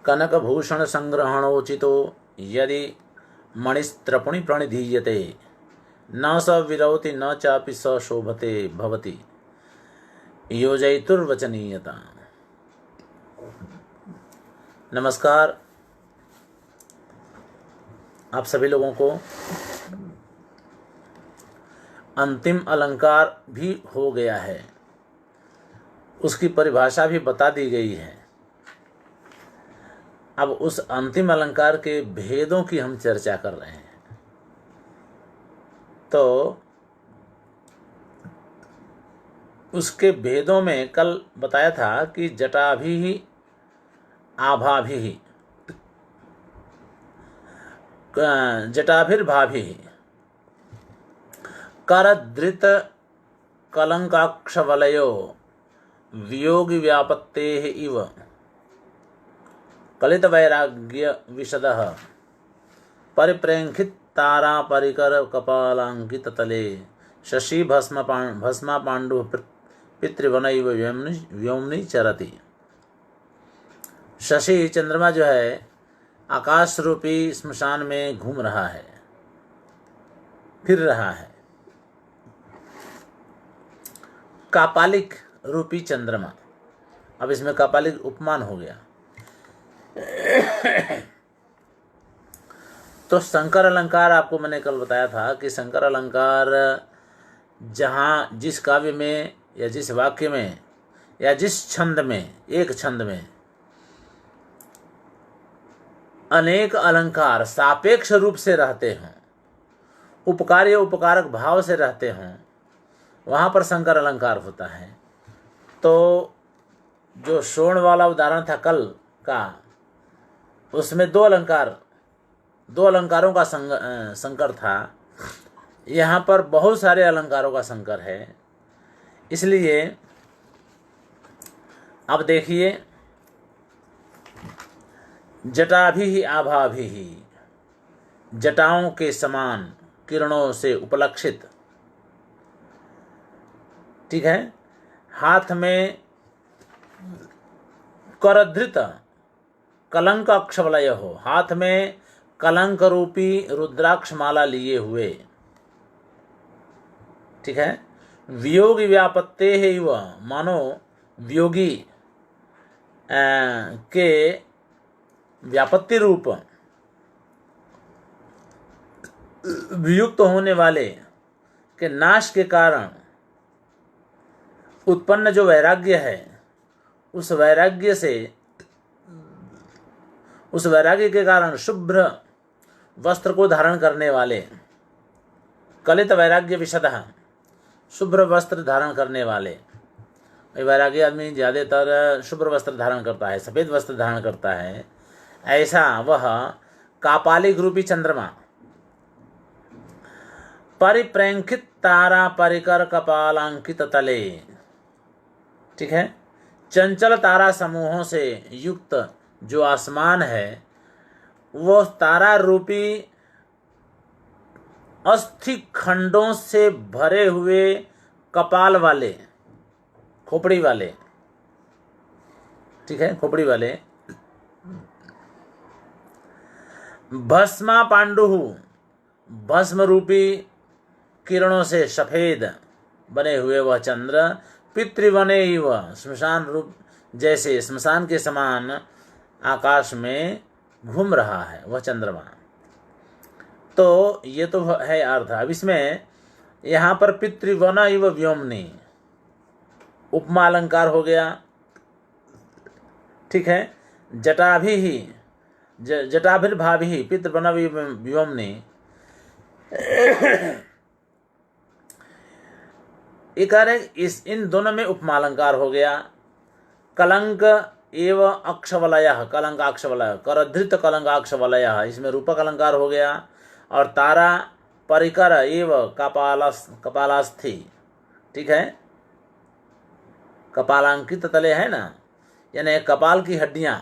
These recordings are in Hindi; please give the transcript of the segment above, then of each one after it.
कनकभूषण संग्रहणोचितो यदि मणिस्त्रपुणि प्रणिधीयते न स विरौति न चापि स शोभते भवति योजयितुर्वचनीयता। नमस्कार आप सभी लोगों को। अंतिम अलंकार भी हो गया है, उसकी परिभाषा भी बता दी गई है। अब उस अंतिम अलंकार के भेदों की हम चर्चा कर रहे हैं। तो उसके भेदों में कल बताया था कि जटाभि आभाभि जटाभिर्भाभि करधृत कलंकाक्षवलयो वियोगी व्यापत्तेः इव कलित वैराग्य विशदः परिप्रेक्षित तारा परिकर कपालांकित तले शशि भस्मा पांडु पितृवनैव व्योमनि चरति। शशि चंद्रमा जो है आकाश रूपी स्मशान में घूम रहा है, फिर रहा है। कापालिक रूपी चंद्रमा, अब इसमें कापालिक उपमान हो गया। तो शंकर अलंकार आपको मैंने कल बताया था कि शंकर अलंकार जहाँ जिस काव्य में या जिस वाक्य में या जिस छंद में, एक छंद में अनेक अलंकार सापेक्ष रूप से रहते हों, उपकार या उपकारक भाव से रहते हों, वहाँ पर शंकर अलंकार होता है। तो जो शोण वाला उदाहरण था कल का, उसमें दो अलंकारों का संकर था। यहाँ पर बहुत सारे अलंकारों का संकर है। इसलिए अब देखिए, जटाभि आभाभि, जटाओं के समान किरणों से उपलक्षित, ठीक है। हाथ में करधृत कलंक अक्षवलय हो, हाथ में कलंक रूपी रुद्राक्ष माला लिए हुए, ठीक है। वियोगी व्यापत्ते है, मानो वियोगी के व्यापत्ति रूप वियुक्त होने वाले के नाश के कारण उत्पन्न जो वैराग्य है, उस वैराग्य के कारण शुभ्र वस्त्र को धारण करने वाले, कलित वैराग्य विशदः, शुभ्र वस्त्र धारण करने वाले। वैराग्य आदमी ज़्यादातर शुभ्र वस्त्र धारण करता है, सफ़ेद वस्त्र धारण करता है। ऐसा वह कापालिक रूपी चंद्रमा परिप्रेक्षित तारा परिकर कपालांकित तले, ठीक है। चंचल तारा समूहों से युक्त जो आसमान है, वो तारा रूपी अस्थि खंडों से भरे हुए कपाल वाले, खोपड़ी वाले, ठीक है, खोपड़ी वाले। भस्मा पांडु, भस्म रूपी किरणों से सफेद बने हुए वह चंद्र, पितृवने वह श्मशान रूप, जैसे श्मशान के समान आकाश में घूम रहा है वह चंद्रमा। तो ये तो है अर्थ। अब इसमें यहाँ पर पितृवन इव व्योमनि उपमा अलंकार हो गया, ठीक है। जटाभिर्भाभि पितृवन व्योमनि, इन दोनों में उपमा अलंकार हो गया। कलंक एव अक्षवलय, कलंक अक्षवलय, करधृत कलंक अक्षवलय, इसमें रूपक अलंकार हो गया। और तारा परिकर एव कपालास्थि, ठीक है, कपालांकित तले है ना, यानी कपाल की हड्डियां।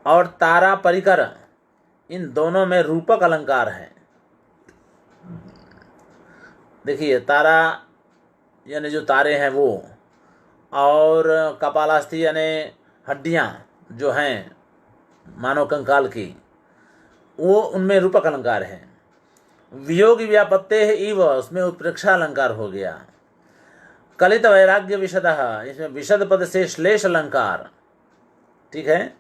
और तारा परिकर, इन दोनों में रूपक अलंकार है। देखिए, तारा यानी जो तारे हैं वो, और कपालास्थि यानी हड्डियाँ जो हैं मानव कंकाल की, वो उनमें रूपक अलंकार है। वियोग व्यापत्ते है इव, उसमें उत्प्रेक्षा अलंकार हो गया। कलित वैराग्य विशद, इसमें विशद पद से श्लेष अलंकार, ठीक है।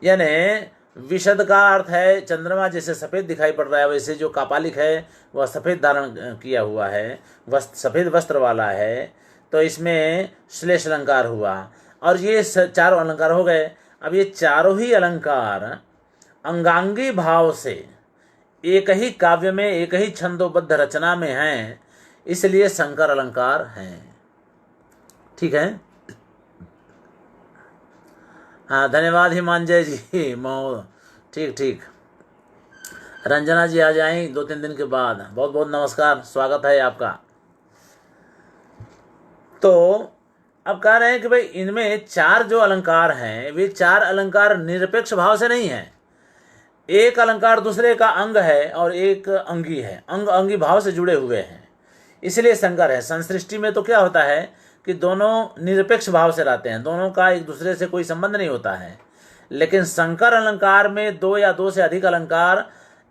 यानी विशद का अर्थ है चंद्रमा जैसे सफ़ेद दिखाई पड़ रहा है, वैसे जो कापालिक है वह सफ़ेद धारण किया हुआ है, सफ़ेद वस्त्र वाला है, तो इसमें श्लेष अलंकार हुआ। और ये चारों अलंकार हो गए। अब ये चारों ही अलंकार अंगांगी भाव से एक ही काव्य में, एक ही छंदोबद्ध रचना में हैं, इसलिए संकर अलंकार हैं। ठीक है। हाँ, धन्यवाद हिमांजय जी महो, ठीक ठीक। रंजना जी आ जाएं 2-3 दिन के बाद। बहुत बहुत नमस्कार, स्वागत है आपका। तो अब कह रहे हैं कि भाई इनमें 4 जो अलंकार हैं, वे 4 अलंकार निरपेक्ष भाव से नहीं हैं। एक अलंकार दूसरे का अंग है और एक अंगी है, अंग अंगी भाव से जुड़े हुए हैं, इसलिए संकर है। संसृष्टि में तो क्या होता है कि दोनों निरपेक्ष भाव से रहते हैं, दोनों का एक दूसरे से कोई संबंध नहीं होता है। लेकिन संकर अलंकार में 2 या 2 से अधिक अलंकार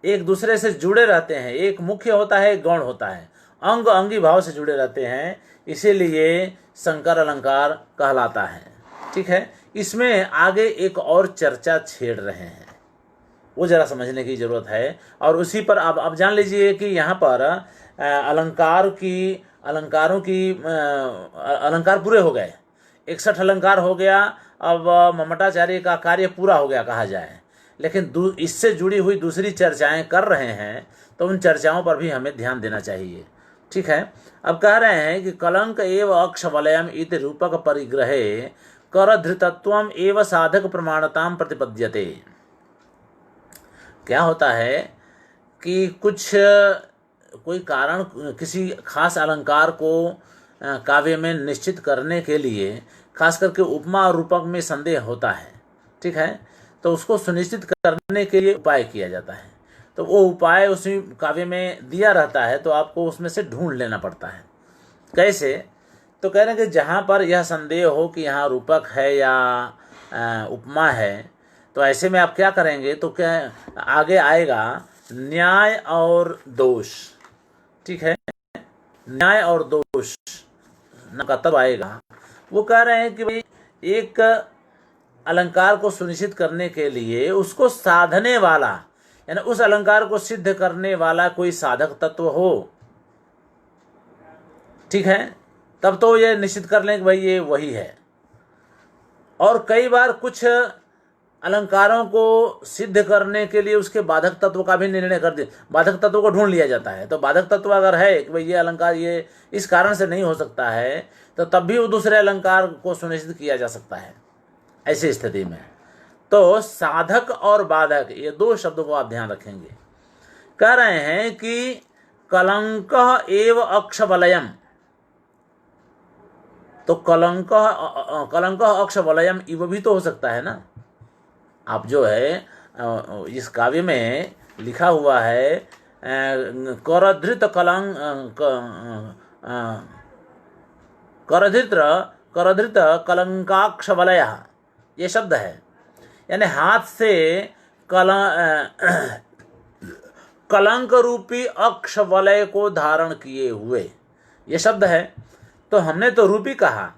एक दूसरे से जुड़े रहते हैं, एक मुख्य होता है, एक गौण होता है, अंग अंगी भाव से जुड़े रहते हैं, इसीलिए संकर अलंकार कहलाता है। ठीक है। इसमें आगे एक और चर्चा छेड़ रहे हैं, वो जरा समझने की जरूरत है। और उसी पर अब जान लीजिए कि यहाँ पर अलंकार पूरे हो गए, 61 अलंकार हो गया। अब ममटाचार्य का कार्य पूरा हो गया कहा जाए, लेकिन इससे जुड़ी हुई दूसरी चर्चाएं कर रहे हैं, तो उन चर्चाओं पर भी हमें ध्यान देना चाहिए। ठीक है। अब कह रहे हैं कि कलंक एव अक्ष वलयम इति रूपक परिग्रहे कर धृतत्वम एव साधक प्रमाणताम प्रतिपद्यते। क्या होता है कि कोई कारण किसी खास अलंकार को काव्य में निश्चित करने के लिए, खास करके उपमा और रूपक में संदेह होता है। ठीक है। तो उसको सुनिश्चित करने के लिए उपाय किया जाता है, तो वो उपाय उसी काव्य में दिया रहता है, तो आपको उसमें से ढूंढ लेना पड़ता है। कैसे? तो कह रहे हैं कि जहाँ पर यह संदेह हो कि यहाँ रूपक है या उपमा है, तो ऐसे में आप क्या करेंगे, तो क्या आगे आएगा न्याय और दोष। ठीक है। न्याय और दोष का तब आएगा। वो कह रहे हैं कि भाई एक अलंकार को सुनिश्चित करने के लिए उसको साधने वाला, यानी उस अलंकार को सिद्ध करने वाला कोई साधक तत्व हो, ठीक है, तब तो ये निश्चित कर लें कि भाई ये वही है। और कई बार कुछ अलंकारों को सिद्ध करने के लिए उसके बाधक तत्व का भी निर्णय कर दिया, बाधक तत्व को ढूंढ लिया जाता है। तो बाधक तत्व अगर है कि भाई ये अलंकार ये इस कारण से नहीं हो सकता है, तो तब भी वो दूसरे अलंकार को सुनिश्चित किया जा सकता है ऐसी स्थिति में। तो साधक और बाधक, ये 2 शब्दों को आप ध्यान रखेंगे। कह रहे हैं कि कलंक एव अक्ष वलयम, तो कलंक अक्ष वलयम इव भी तो हो सकता है ना। आप जो है इस काव्य में लिखा हुआ है करधृत कलंकाक्ष वलय, ये शब्द है, यानी हाथ से कलंक रूपी अक्ष वलय को धारण किए हुए, ये शब्द है। तो हमने तो रूपी कहा,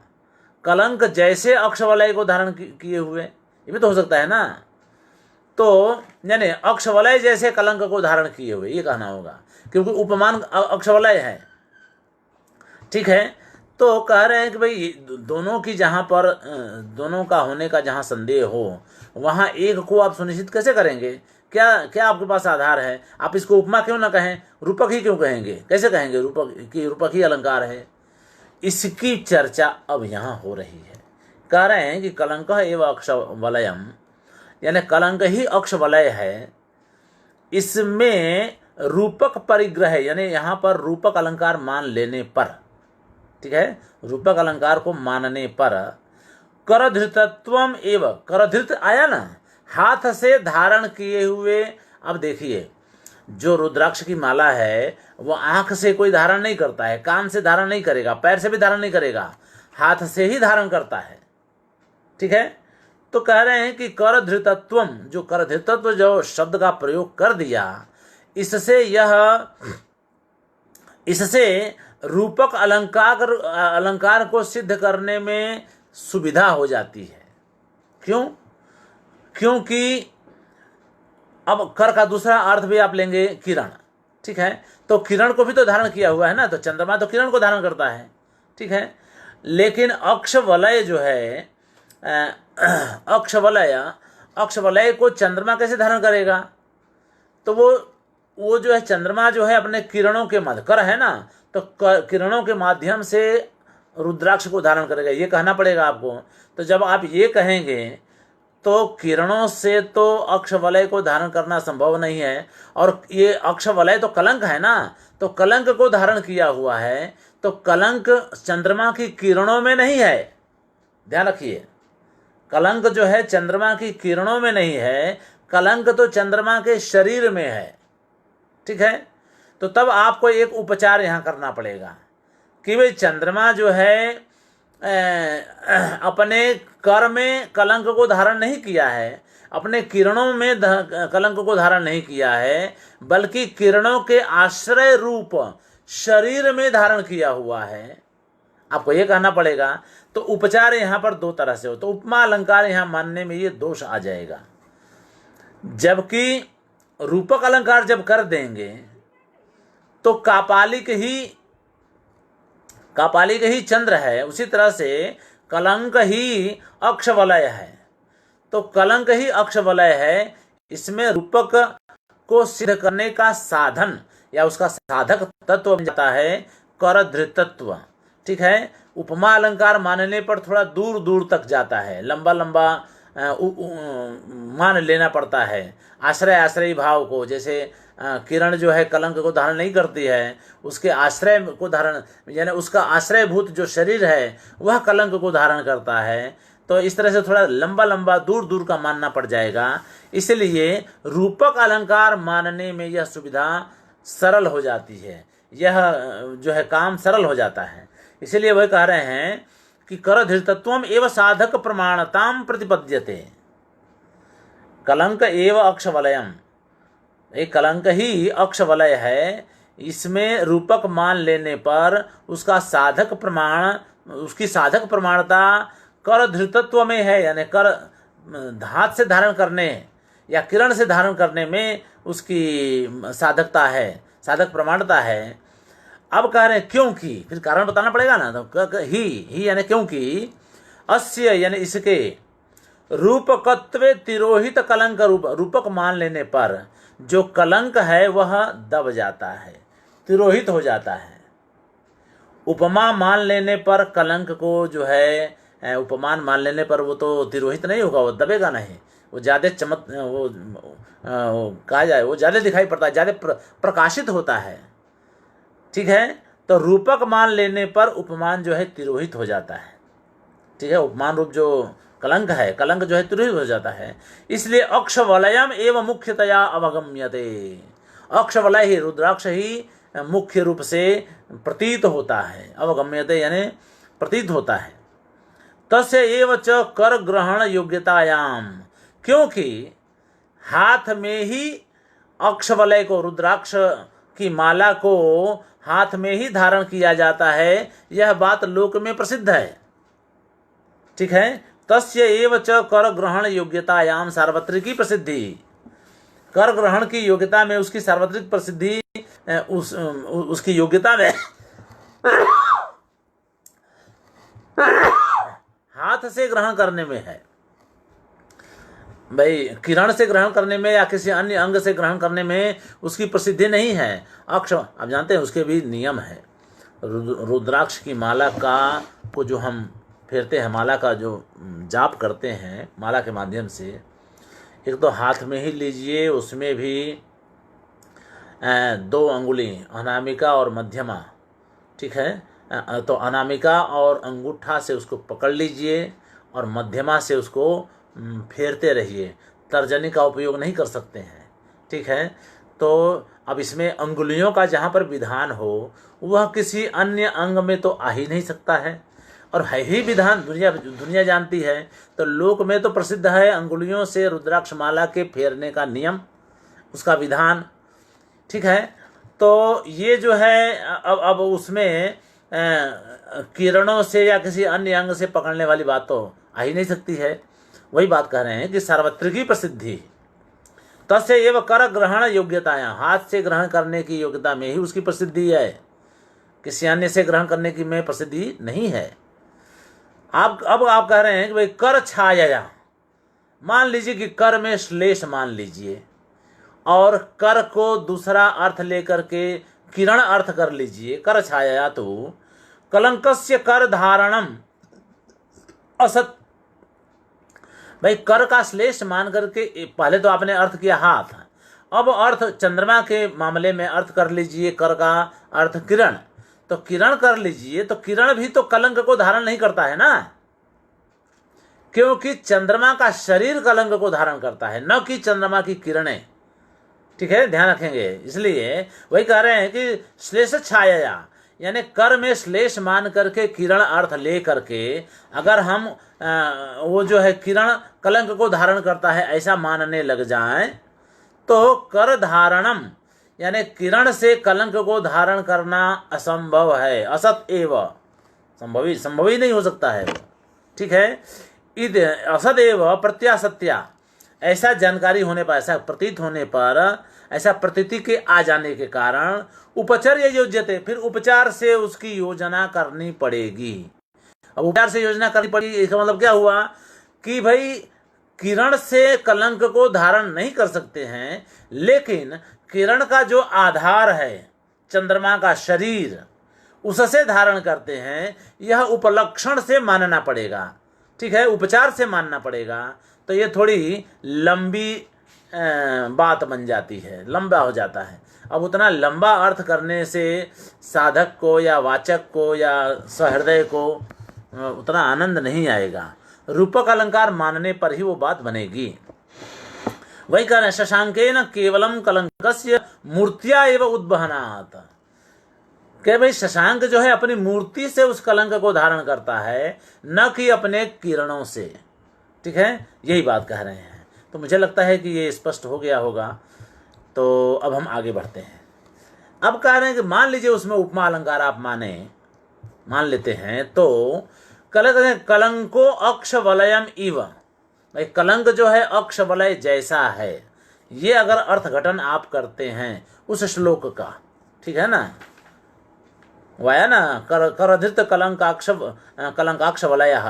कलंक जैसे अक्ष वलय को धारण किए हुए, ये भी तो हो सकता है ना। तो यानी अक्ष वलय जैसे कलंक को धारण किए हुए, ये कहना होगा, क्योंकि उपमान अक्ष वलय है। ठीक है। तो कह रहे हैं कि भाई दोनों की जहाँ पर दोनों का होने का जहाँ संदेह हो, वहाँ एक को आप सुनिश्चित कैसे करेंगे? क्या क्या आपके पास आधार है? आप इसको उपमा क्यों ना कहें, रूपक ही क्यों कहेंगे? कैसे कहेंगे रूपक ही अलंकार है? इसकी चर्चा अब यहाँ हो रही है। कह रहे हैं कि कलंक एवं अक्ष वलयम, यानी कलंक ही अक्ष वलय है, इसमें रूपक परिग्रह, यानी यहाँ पर रूपक अलंकार मान लेने पर, ठीक है, रूपक अलंकार को मानने पर करधृतत्वम एवं, करधृत आया ना, हाथ से धारण किए हुए। अब देखिए जो रुद्राक्ष की माला है वो आंख से कोई धारण नहीं करता है, कान से धारण नहीं करेगा, पैर से भी धारण नहीं करेगा, हाथ से ही धारण करता है। ठीक है, तो कह रहे हैं कि कर धृतत्वम, जो कर धृतत्व जो शब्द का प्रयोग कर दिया, इससे रूपक अलंकार को सिद्ध करने में सुविधा हो जाती है। क्यों? क्योंकि अब कर का दूसरा अर्थ भी आप लेंगे किरण। ठीक है, तो किरण को भी तो धारण किया हुआ है ना, तो चंद्रमा तो किरण को धारण करता है। ठीक है, लेकिन अक्षवलय जो है, अक्षवलय को चंद्रमा कैसे धारण करेगा? तो वो जो है चंद्रमा जो है अपने किरणों के माध्यम, कर है ना, तो किरणों के माध्यम से रुद्राक्ष को धारण करेगा, ये कहना पड़ेगा आपको। तो जब आप ये कहेंगे तो किरणों से तो अक्षवलय को धारण करना संभव नहीं है, और ये अक्षवलय तो कलंक है ना, तो कलंक को धारण किया हुआ है, तो कलंक चंद्रमा की किरणों में नहीं है। ध्यान रखिए, कलंक जो है चंद्रमा की किरणों में नहीं है, कलंक तो चंद्रमा के शरीर में है। ठीक है, तो तब आपको एक उपचार यहाँ करना पड़ेगा कि भाई चंद्रमा जो है अपने कर में कलंक को धारण नहीं किया है, अपने किरणों में कलंक को धारण नहीं किया है, बल्कि किरणों के आश्रय रूप शरीर में धारण किया हुआ है। आपको ये कहना पड़ेगा। तो उपचार यहाँ पर दो तरह से हो, तो उपमा अलंकार यहाँ मानने में ये दोष आ जाएगा। जबकि रूपक अलंकार जब कर देंगे तो कापालिक ही चंद्र है, उसी तरह से कलंक ही अक्षवलय है। तो कलंक ही अक्षवलय है, इसमें रूपक को सिद्ध करने का साधन या उसका साधक तत्व बन जाता है कर धृतत्व। ठीक है, उपमा अलंकार मानने पर थोड़ा दूर दूर तक जाता है, लंबा लंबा मान लेना पड़ता है आश्रयी भाव को। जैसे किरण जो है कलंक को धारण नहीं करती है, उसके आश्रय को धारण, यानी उसका आश्रयभूत जो शरीर है वह कलंक को धारण करता है। तो इस तरह से थोड़ा लंबा लंबा दूर दूर का मानना पड़ जाएगा। इसलिए रूपक अलंकार मानने में यह सुविधा सरल हो जाती है, यह जो है काम सरल हो जाता है। इसलिए वह कह रहे हैं कि कर धृतत्वम एवं साधक प्रमाणताम प्रतिपद्यते। कलंक एवं अक्षवलयम, एक कलंक ही अक्षवलय है, इसमें रूपक मान लेने पर उसका साधक प्रमाण, उसकी साधक प्रमाणता कर धृतत्व में है, यानी कर हाथ से धारण करने या किरण से धारण करने में उसकी साधकता है, साधक प्रमाणता है। अब कह रहे हैं क्योंकि, फिर कारण बताना पड़ेगा ना, तो ही यानी क्योंकि अस्य यानी इसके रूपकत्वे तिरोहित कलंक रूपक मान लेने पर जो कलंक है वह दब जाता है, तिरोहित हो जाता है। उपमा मान लेने पर कलंक को जो है, उपमान मान लेने पर वो तो तिरोहित नहीं होगा, वो दबेगा नहीं, वो ज़्यादा वो कहा जाए वो ज़्यादा दिखाई पड़ता है, ज़्यादा प्रकाशित होता है। ठीक है, तो रूपक मान लेने पर उपमान जो है तिरोहित हो जाता है। ठीक है, उपमान रूप जो कलंक है, कलंक जो है तिरोहित हो जाता है। इसलिए अक्षवलयम एवं मुख्यतया अवगम्यते, अक्षवलय ही, रुद्राक्ष ही मुख्य रूप से प्रतीत होता है, अवगम्यते यानी प्रतीत होता है। तस्य एव च कर ग्रहण योग्यतायाम, क्योंकि हाथ में ही अक्षवलय को, रुद्राक्ष की माला को हाथ में ही धारण किया जाता है, यह बात लोक में प्रसिद्ध है। ठीक है, तस्य एव च कर ग्रहण योग्यतायाम, सार्वत्रिकी प्रसिद्धि, कर ग्रहण की योग्यता में उसकी सार्वत्रिक प्रसिद्धि, उसकी योग्यता में हाथ से ग्रहण करने में है। भाई किरण से ग्रहण करने में या किसी अन्य अंग से ग्रहण करने में उसकी प्रसिद्धि नहीं है। अक्ष आप जानते हैं उसके भी नियम है। रुद्राक्ष की माला का को जो हम फेरते हैं, माला का जो जाप करते हैं माला के माध्यम से, एक तो हाथ में ही लीजिए, उसमें भी 2 अंगुली अनामिका और मध्यमा। ठीक है, तो अनामिका और अंगूठा से उसको पकड़ लीजिए और मध्यमा से उसको फेरते रहिए, तर्जनी का उपयोग नहीं कर सकते हैं। ठीक है, तो अब इसमें अंगुलियों का जहाँ पर विधान हो वह किसी अन्य अंग में तो आ ही नहीं सकता है, और है ही विधान दुनिया दुनिया जानती है। तो लोक में तो प्रसिद्ध है अंगुलियों से रुद्राक्ष माला के फेरने का नियम, उसका विधान, ठीक है। तो ये जो है अब उसमें किरणों से या किसी अन्य अंग से पकड़ने वाली बात तो आ ही नहीं सकती है। वही बात कह रहे हैं कि सार्वत्रिकी प्रसिद्धि तस्य एव कर ग्रहण योग्यताया, हाथ से ग्रहण करने की योग्यता में ही उसकी प्रसिद्धि है, किसी अन्य से ग्रहण करने की में प्रसिद्धि नहीं है। अब आप कह रहे हैं कि भाई कर छाया, मान लीजिए कि कर में श्लेष मान लीजिए और कर को दूसरा अर्थ लेकर के किरण अर्थ कर लीजिए, कर छाया तो कलंकस्य कर धारणम असत। भाई कर का श्लेष मान करके पहले तो आपने अर्थ किया हाथ, अब अर्थ चंद्रमा के मामले में अर्थ कर लीजिए कर का अर्थ किरण, तो किरण कर लीजिए, तो किरण भी तो कलंक को धारण नहीं करता है ना, क्योंकि चंद्रमा का शरीर कलंक को धारण करता है, न कि चंद्रमा की किरणें, ठीक है, ध्यान रखेंगे। इसलिए वही कह रहे हैं कि श्लेष छाया, यानी कर में श्लेष मान करके किरण अर्थ ले करके अगर हम वो जो है किरण कलंक को धारण करता है ऐसा मानने लग जाएं, तो कर धारणम यानी किरण से कलंक को धारण करना असंभव है, असत एव, संभव ही नहीं हो सकता है, ठीक है। इद असत एव प्रत्यासत्या, ऐसा जानकारी होने पर, ऐसा प्रतीत होने पर, ऐसा प्रतीति के आ जाने के कारण उपचर्य योज्यते, फिर उपचार से उसकी योजना करनी पड़ेगी। अब उपचार से योजना करनी पड़ेगी इसका मतलब क्या हुआ कि भाई किरण से कलंक को धारण नहीं कर सकते हैं, लेकिन किरण का जो आधार है चंद्रमा का शरीर उससे धारण करते हैं, यह उपलक्षण से मानना पड़ेगा, ठीक है, उपचार से मानना पड़ेगा। तो ये थोड़ी लंबी बात बन जाती है, लंबा हो जाता है। अब उतना लंबा अर्थ करने से साधक को या वाचक को या सहृदय को उतना आनंद नहीं आएगा, रूपक अलंकार मानने पर ही वो बात बनेगी। वही कह रहे हैं शशांकेन केवलम कलंकस्य मूर्तिया एवं उद्वहनात्, कि भाई शशांक जो है अपनी मूर्ति से उस कलंक को धारण करता है, न कि अपने किरणों से, ठीक है, यही बात कह रहे हैं। तो मुझे लगता है कि ये स्पष्ट हो गया होगा। तो अब हम आगे बढ़ते हैं। अब कह रहे हैं कि मान लीजिए उसमें उपमा अलंकार आप मान लेते हैं, तो कलंको अक्ष वलयम इव, भाई कलंक जो है अक्ष वलय जैसा है, ये अगर अर्थ घटन आप करते हैं उस श्लोक का, ठीक है ना, वाया ना करधित कलंकाक्ष वलय,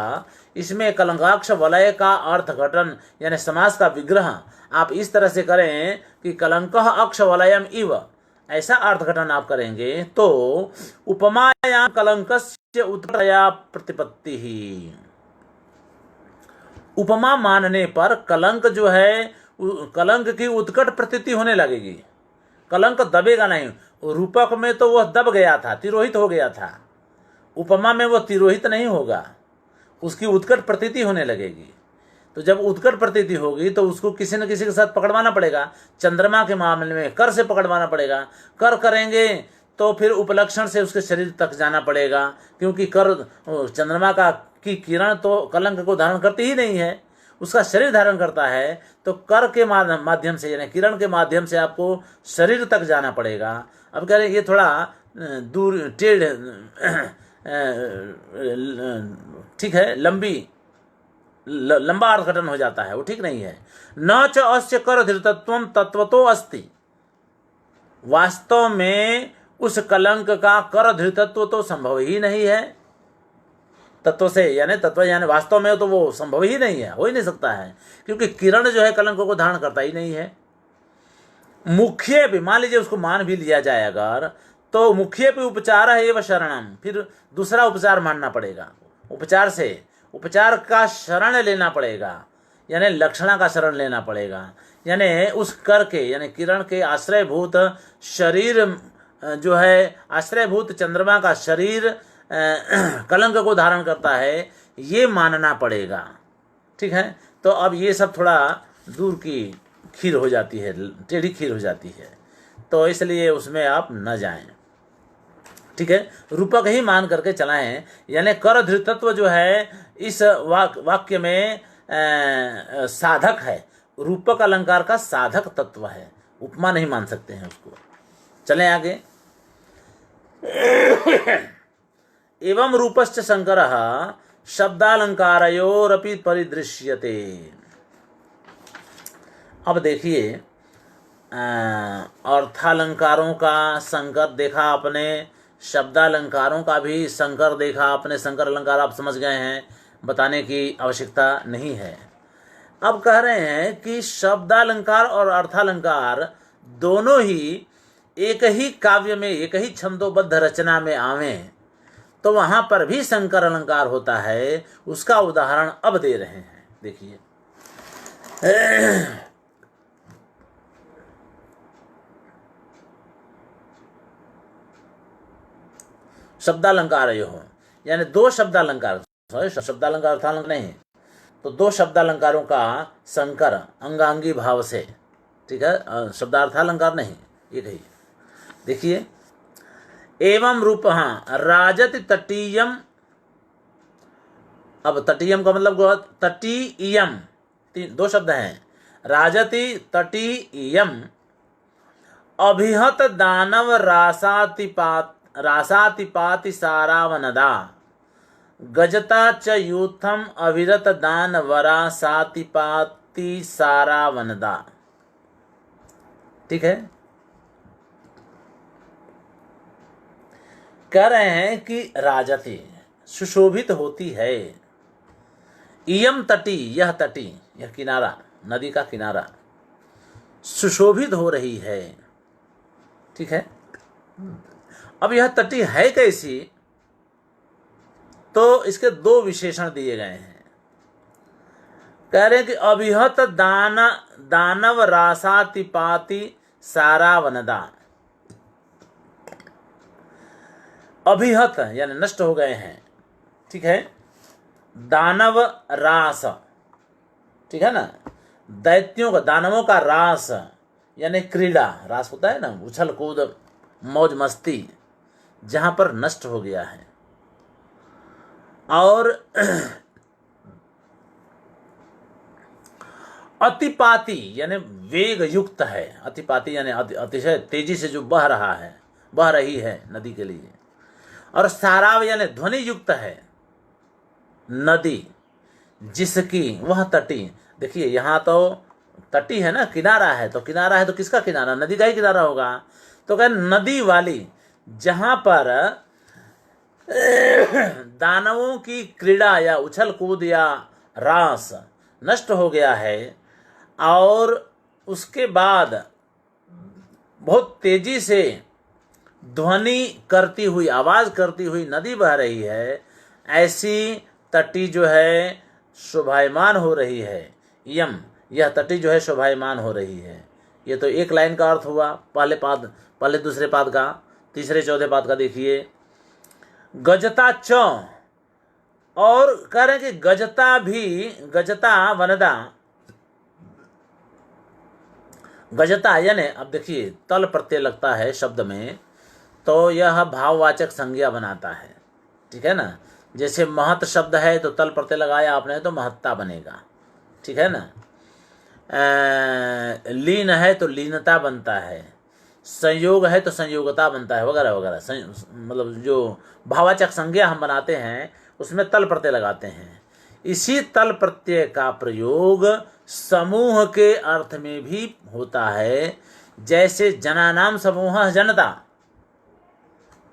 इसमें कलंकाक्ष वलय का अर्थ घटन यानी समास का विग्रह आप इस तरह से करें कि कलंक अक्ष वलयम इव, ऐसा अर्थ घटन आप करेंगे तो उपमायां कलंकस्य उत्तरया प्रतिपत्ति ही, उपमा मानने पर कलंक जो है कलंक की उत्कट प्रतीति होने लगेगी, कलंक दबेगा नहीं। रूपक में तो वह दब गया था, तिरोहित हो गया था, उपमा में वह तिरोहित नहीं होगा, उसकी उत्कट प्रतीति होने लगेगी। तो जब उत्कट प्रतीति होगी तो उसको किसी न किसी के साथ पकड़वाना पड़ेगा, चंद्रमा के मामले में कर से पकड़वाना पड़ेगा, कर करेंगे तो फिर उपलक्षण से उसके शरीर तक जाना पड़ेगा, क्योंकि कर चंद्रमा की किरण तो कलंक को धारण करती ही नहीं है, उसका शरीर धारण करता है। तो कर के माध्यम से यानी किरण के माध्यम से आपको शरीर तक जाना पड़ेगा। अब कह रहे हैं ये थोड़ा दूर टेढ़ ठीक है, लंबा अर्थघटन हो जाता है, वो ठीक नहीं है। न च अस्य कर धृतत्वम तत्वतो अस्ति, वास्तव में उस कलंक का कर धृतत्व तो संभव ही नहीं है, तत्व से यानी वास्तव में तो वो संभव ही नहीं है, हो ही नहीं सकता है, क्योंकि किरण जो है कलंक को धारण करता ही नहीं है। मुख्य भी मान लीजिए उसको मान भी लिया जाए अगर, तो मुख्य भी उपचार है एवं शरणम, फिर दूसरा उपचार मानना पड़ेगा, उपचार का शरण लेना पड़ेगा, यानी लक्षणा का शरण लेना पड़ेगा, यानी उस कर के यानी किरण के आश्रयभूत शरीर जो है, आश्रयभूत चंद्रमा का शरीर कलंक को धारण करता है, ये मानना पड़ेगा, ठीक है। तो अब ये सब थोड़ा दूर की खीर हो जाती है, टेढ़ी खीर हो जाती है। तो इसलिए उसमें आप न जाएं। ठीक है, रूपक ही मान करके चलाएं। यानी कर धृतत्व जो है इस वाक्य में साधक है, रूपक अलंकार का साधक तत्व है, उपमा नहीं मान सकते हैं उसको। चलें आगे। एवं रूपश्च शंकरः शब्दालंकारयोरपि परिदृश्यते। अब देखिए, अर्थालंकारों का संकर देखा आपने, शब्दालंकारों का भी संकर देखा आपने। संकर अलंकार आप समझ गए हैं, बताने की आवश्यकता नहीं है। अब कह रहे हैं कि शब्दालंकार और अर्थालंकार दोनों ही एक ही काव्य में, एक ही छंदोबद्ध रचना में आवें तो वहां पर भी संकर अलंकार होता है। उसका उदाहरण अब दे रहे हैं, देखिए। शब्दालंकार यो हो, यानी दो शब्दालंकार, शब्दालंकार अर्थालंकार नहीं, तो दो शब्दालंकारों का संकर अंगांगी भाव से, ठीक है, शब्दार्थालंकार नहीं, ये कही। देखिए, एवं रूप, हाँ, राजति तटीयम। अब तटीयम का मतलब तटीयम, दो शब्द हैं, राजति तटीयम अभिहत दानव रासातिपाति सारावनदा गजता च यूथम अविरत दान वरासातिपाति सारावनदा। ठीक है, कह रहे हैं कि राजति सुशोभित होती है, इयम तटी, यह तटी, यह किनारा, नदी का किनारा सुशोभित हो रही है। ठीक है, अब यह तटी है कैसी, तो इसके दो विशेषण दिए गए हैं। कह रहे हैं कि अभिहत दानव रासातिपाति सारावनदा। अभिहत यानी नष्ट हो गए हैं, ठीक है, दानव रास, ठीक है ना, दैत्यों का, दानवों का रास यानी क्रीड़ा, रास होता है ना, उछल कूद मौज मस्ती, जहां पर नष्ट हो गया है। और अतिपाती यानी वेग युक्त है, अतिपाती यानी अतिशय तेजी से जो बह रहा है, बह रही है नदी के लिए। और साराव यानी ध्वनि युक्त है, नदी जिसकी वह तटी। देखिए, यहां तो तटी है ना, किनारा है, तो किनारा है तो किसका किनारा, नदी का ही किनारा होगा। तो कह नदी वाली, जहां पर दानवों की क्रीड़ा या उछल कूद या रास नष्ट हो गया है, और उसके बाद बहुत तेजी से ध्वनि करती हुई, आवाज करती हुई नदी बह रही है, ऐसी तटी जो है शोभायमान हो रही है। यम, यह तटी जो है शोभायमान हो रही है। ये तो एक लाइन का अर्थ हुआ, पहले दूसरे पाद का, तीसरे चौथे पाद का देखिए। गजता च, और कह रहे हैं कि गजता भी, गजता वनदा, गजता यानी, अब देखिए तल प्रत्यय लगता है शब्द में, तो यह भाववाचक संज्ञा बनाता है। ठीक है ना, जैसे महत शब्द है तो तल प्रत्यय लगाया आपने तो महत्ता बनेगा। ठीक है ना, लीन है तो लीनता बनता है, संयोग है तो संयोगता बनता है, वगैरह वगैरह। मतलब जो भाववाचक संज्ञा हम बनाते हैं उसमें तल प्रत्यय लगाते हैं। इसी तल प्रत्यय का प्रयोग समूह के अर्थ में भी होता है, जैसे जनानाम समूह जनता।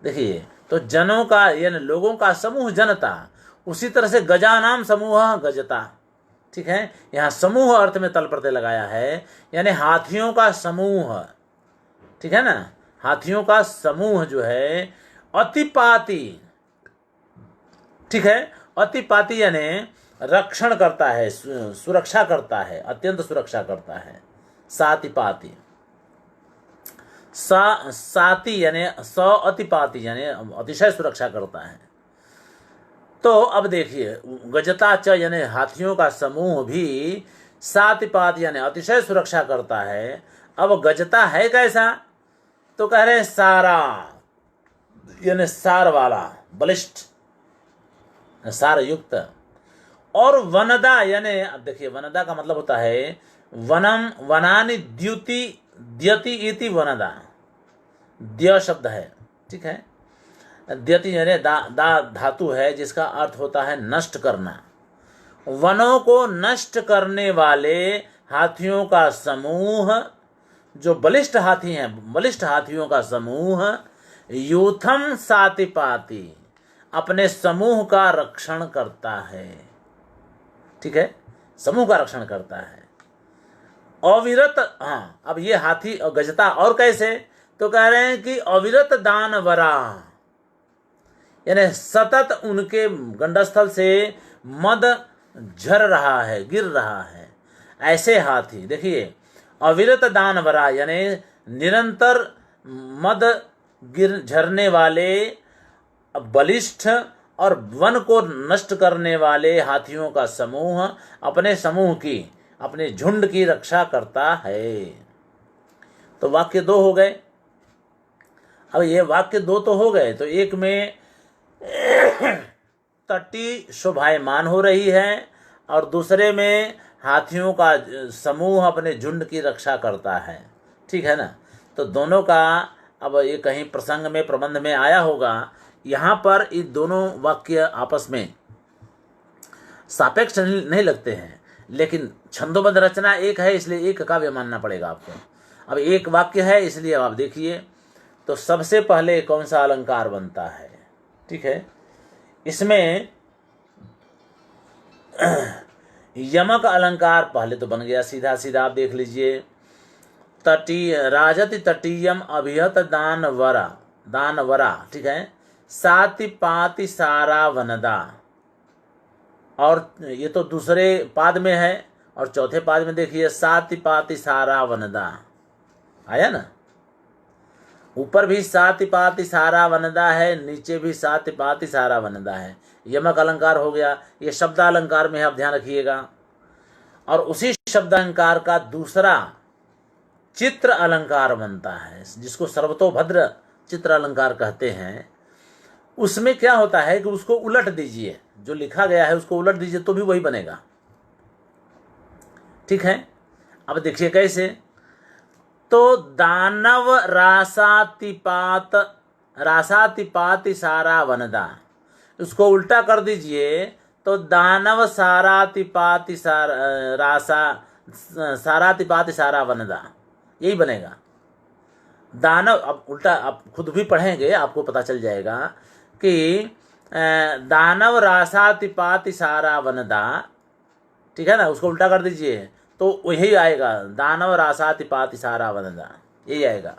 देखिए, तो जनों का यानी लोगों का समूह जनता, उसी तरह से गजानाम समूह गजता। ठीक है, यहाँ समूह अर्थ में तल प्रत्यय लगाया है, यानी हाथियों का समूह। ठीक है ना, हाथियों का समूह जो है अतिपाती। ठीक है, अतिपाती यानी रक्षण करता है, सुरक्षा करता है, अत्यंत सुरक्षा करता है। सातिपाती, साति यानी अतिपाती यानी अतिशय सुरक्षा करता है। तो अब देखिए, गजता च यानी हाथियों का समूह भी सातिपात यानी अतिशय सुरक्षा करता है। अब गजता है कैसा, तो कह रहे हैं सारा, यानी सार वाला, बलिष्ठ, सार युक्त। और वनदा, यानी अब देखिए वनदा का मतलब होता है वनम, वनानि द्युति, द्यति इति वनदा, द्य शब्द है, ठीक है। द्यति यानी दा धातु है जिसका अर्थ होता है नष्ट करना। वनों को नष्ट करने वाले हाथियों का समूह, जो बलिष्ठ हाथी हैं, बलिष्ठ हाथियों का समूह, यूथम सातिपाति, अपने समूह का रक्षण करता है, ठीक है, समूह का रक्षण करता है। अविरत, हाँ, अब ये हाथी गजता और कैसे, तो कह रहे हैं कि अविरत दानवरा, यानी सतत उनके गंडस्थल से मद झर रहा है, गिर रहा है, ऐसे हाथी। देखिए अविरत दानवरा यानी निरंतर मद गिर झरने वाले बलिष्ठ और वन को नष्ट करने वाले हाथियों का समूह अपने समूह की, अपने झुंड की रक्षा करता है। तो वाक्य दो हो गए। अब ये वाक्य दो तो हो गए, तो एक में तटी शोभायमान हो रही है और दूसरे में हाथियों का समूह अपने झुंड की रक्षा करता है, ठीक है ना। तो दोनों का अब ये कहीं प्रसंग में, प्रबंध में आया होगा। यहाँ पर ये दोनों वाक्य आपस में सापेक्ष नहीं लगते हैं, लेकिन छंदोबद्ध रचना एक है, इसलिए एक काव्य मानना पड़ेगा आपको। अब एक वाक्य है, इसलिए आप देखिए तो सबसे पहले कौन सा अलंकार बनता है, ठीक है। इसमें यमक अलंकार पहले तो बन गया, सीधा सीधा आप देख लीजिए। तटी राजति तटीयम अभिहत दानवरा, दानवरा, ठीक है। साति पाति सारा वनदा, और ये तो दूसरे पाद में है, और चौथे पाद में देखिए साति पाति सारा वनदा, आया ना। ऊपर भी साति पाति सारा वनदा है, नीचे भी साति पाति सारा वनदा है। यमक अलंकार हो गया। ये शब्द अलंकार में आप ध्यान रखिएगा। और उसी शब्द अलंकार का दूसरा चित्र अलंकार बनता है, जिसको सर्वतोभद्र चित्र अलंकार कहते हैं। उसमें क्या होता है कि उसको उलट दीजिए, जो लिखा गया है उसको उलट दीजिए तो भी वही बनेगा, ठीक है। अब देखिए कैसे, तो दानव रासातिपात, रासातिपाति सारा वनदा, उसको उल्टा कर दीजिए तो दानव सारातिपाति सारातिपाति सारा वनदा, यही बनेगा। दानव, अब उल्टा आप खुद भी पढ़ेंगे आपको पता चल जाएगा कि दानव रासातिपाति सारा वनदा, ठीक है ना, उसको उल्टा कर दीजिए तो वही आएगा, दानव रासातिपाति सारा वनदा, यही आएगा।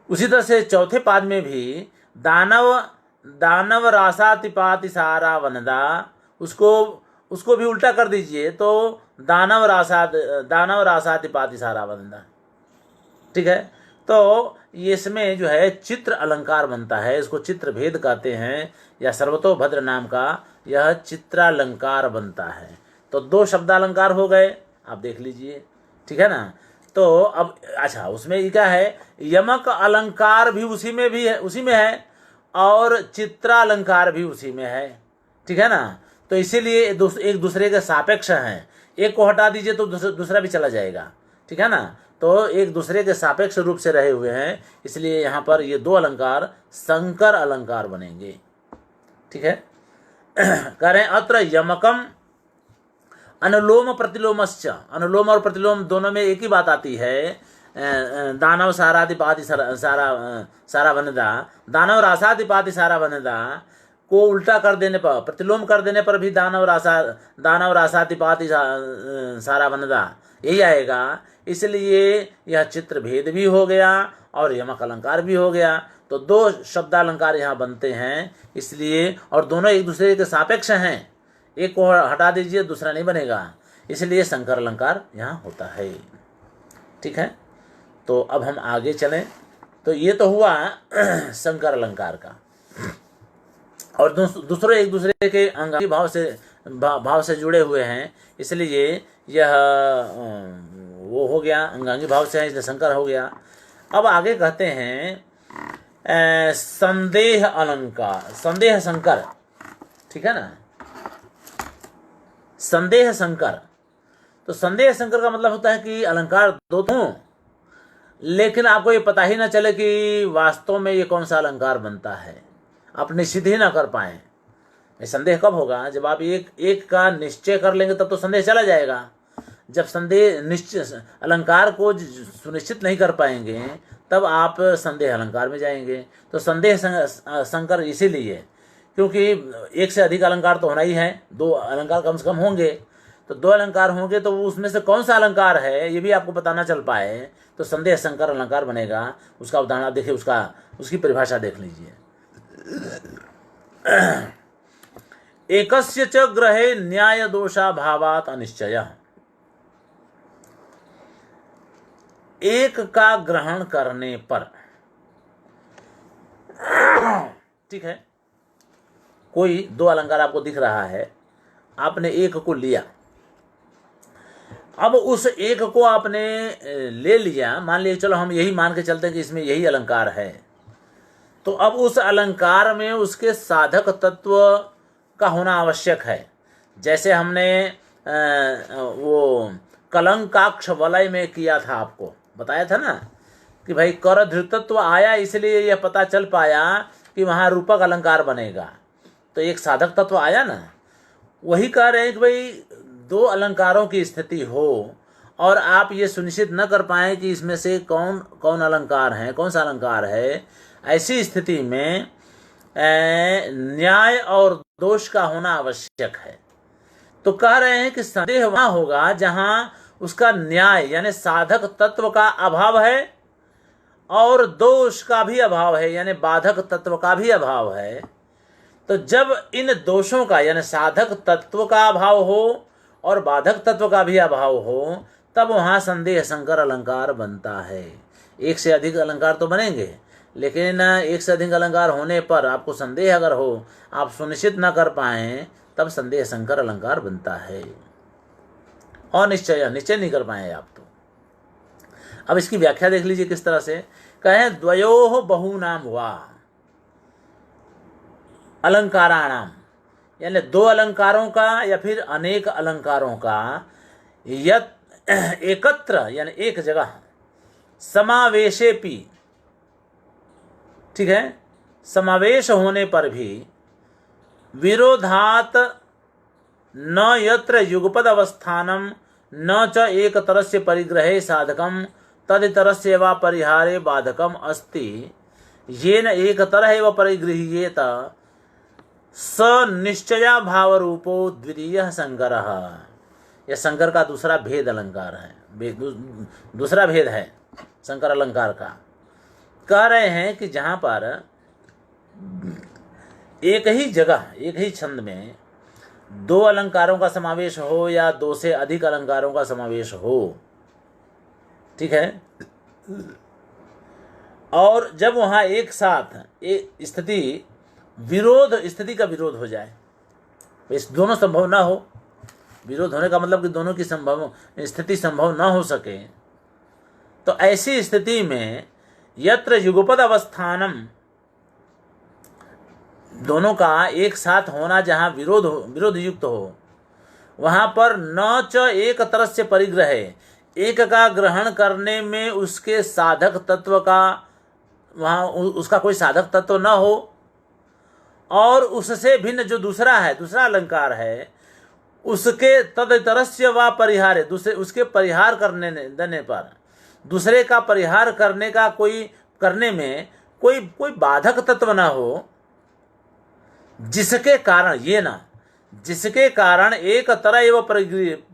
उसी तरह से चौथे पाद में भी दानव रासातिपाति सारा वनदा, उसको भी उल्टा कर दीजिए तो दानव रासातिपाति सारा वनदा, ठीक है। तो इसमें जो है चित्र अलंकार बनता है, इसको चित्र भेद कहते हैं, या सर्वतोभद्र नाम का यह चित्रालंकार बनता है। तो दो शब्दालंकार हो गए, आप देख लीजिए, ठीक है ना। तो अब अच्छा, उसमें ये क्या है, यमक अलंकार भी उसी में है और चित्रालंकार भी उसी में है, ठीक है ना। तो इसीलिए एक दूसरे के सापेक्ष हैं, एक को हटा दीजिए तो दूसरा भी चला जाएगा, ठीक है ना। तो एक दूसरे के सापेक्ष रूप से रहे हुए हैं, इसलिए यहाँ पर ये दो अलंकार संकर अलंकार बनेंगे, ठीक है। कह रहे हैं अत्र यमकम अनुलोम प्रतिलोमश्च, अनुलोम और प्रतिलोम दोनों में एक ही बात आती है। दानव सारातिपाति सारा वनदा, दानव रासातिपाति सारा वनदा को उल्टा कर देने पर, प्रतिलोम कर देने पर भी दानव रासातिपाति सारा वनदा यही आएगा। इसलिए यह चित्र भेद भी हो गया और यमक अलंकार भी हो गया। तो दो शब्दालंकार यहाँ बनते हैं, इसलिए, और दोनों एक दूसरे के सापेक्ष हैं, एक को हटा दीजिए दूसरा नहीं बनेगा, इसलिए संकर अलंकार यहाँ होता है, ठीक है। तो अब हम आगे चलें। तो ये तो हुआ संकर अलंकार का, और दूसरे एक दूसरे के अंगांगी भाव से जुड़े हुए हैं, इसलिए यह वो हो गया, अंगांगी भाव से है इसलिए संकर हो गया। अब आगे कहते हैं संदेह अलंकार, संदेह संकर, ठीक है ना, संदेह संकर। तो संदेह संकर का मतलब होता है कि अलंकार दो हों, लेकिन आपको ये पता ही ना चले कि वास्तव में ये कौन सा अलंकार बनता है, आप निश्चित ही ना कर पाए। ये संदेह कब होगा? जब आप एक का निश्चय कर लेंगे तब तो संदेह चला जाएगा। जब संदेह निश्चय अलंकार को सुनिश्चित नहीं कर पाएंगे तब आप संदेह अलंकार में जाएंगे। तो संदेह संकर इसीलिए क्योंकि एक से अधिक अलंकार तो होना ही है, दो अलंकार कम से कम होंगे। तो दो अलंकार होंगे तो उसमें से कौन सा अलंकार है ये भी आपको पता ना चल पाए तो संदेह संकर अलंकार बनेगा। उसका उदाहरण आप देखिए, उसकी परिभाषा देख लीजिए। एकस्य च ग्रहे न्याय दोषा भावात अनिश्चय। एक का ग्रहण करने पर, ठीक है, कोई दो अलंकार आपको दिख रहा है, आपने एक को लिया। अब उस एक को आपने ले लिया, मान लीजिए चलो हम यही मान के चलते हैं कि इसमें यही अलंकार है। तो अब उस अलंकार में उसके साधक तत्व का होना आवश्यक है। जैसे हमने वो कलंकाक्ष वलय में किया था, आपको बताया था ना कि भाई कर धृतत्व आया, इसलिए यह पता चल पाया कि वहाँ रूपक अलंकार बनेगा। तो एक साधक तत्व आया ना। वही कह रहे हैं कि भाई दो अलंकारों की स्थिति हो और आप ये सुनिश्चित न कर पाए कि इसमें से कौन कौन अलंकार है, कौन सा अलंकार है, ऐसी स्थिति में न्याय और दोष का होना आवश्यक है। तो कह रहे हैं कि संदेह वहां होगा जहां उसका न्याय यानी साधक तत्व का अभाव है और दोष का भी अभाव है यानी बाधक तत्व का भी अभाव है। तो जब इन दोषों का यानी साधक तत्व का अभाव हो और बाधक तत्व का भी अभाव हो तब वहां संदेह संकर अलंकार बनता है। एक से अधिक अलंकार तो बनेंगे, लेकिन एक से अधिक अलंकार होने पर आपको संदेह अगर हो, आप सुनिश्चित न कर पाए, तब संदेह संकर अलंकार बनता है। और निश्चय नहीं कर पाए आप तो। अब इसकी व्याख्या देख लीजिए किस तरह से। कहें द्वयोः बहूनाम वा अलंकाराणाम, यानी दो अलंकारों का या फिर अनेक अलंकारों का एकत्र यानी एक जगह समावेशेपि, ठीक है, समावेश होने पर भी विरोधात न यत्र युगपद अवस्थानम न च एक तरस्य परिग्रहे साधकम तदितरस्य वा परिहारे बाधकम अस्ति येन एक तरह एव परिगृह्येत स निश्चया भाव रूपो द्वितीय संकरः। यह संकर का दूसरा भेद अलंकार है, दूसरा भेद है संकर अलंकार का। कह रहे हैं कि जहां पर एक ही जगह एक ही छंद में दो अलंकारों का समावेश हो या दो से अधिक अलंकारों का समावेश हो, ठीक है, और जब वहां एक साथ एक स्थिति का विरोध हो जाए, इस दोनों संभव ना हो, विरोध होने का मतलब कि दोनों की स्थिति संभव ना हो सके, तो ऐसी स्थिति में यत्र युगपद अवस्थानम, दोनों का एक साथ होना जहां विरोध युक्त हो, वहां पर न च एक तरस्य परिग्रह, एक का ग्रहण करने में उसके साधक तत्व का वहां उसका कोई साधक तत्व न हो, और उससे भिन्न जो दूसरा अलंकार है उसके तदितरस्य वा परिहारे, दूसरे उसके परिहार देने पर दूसरे का परिहार करने में कोई बाधक तत्व ना हो, जिसके कारण एक तरह एवं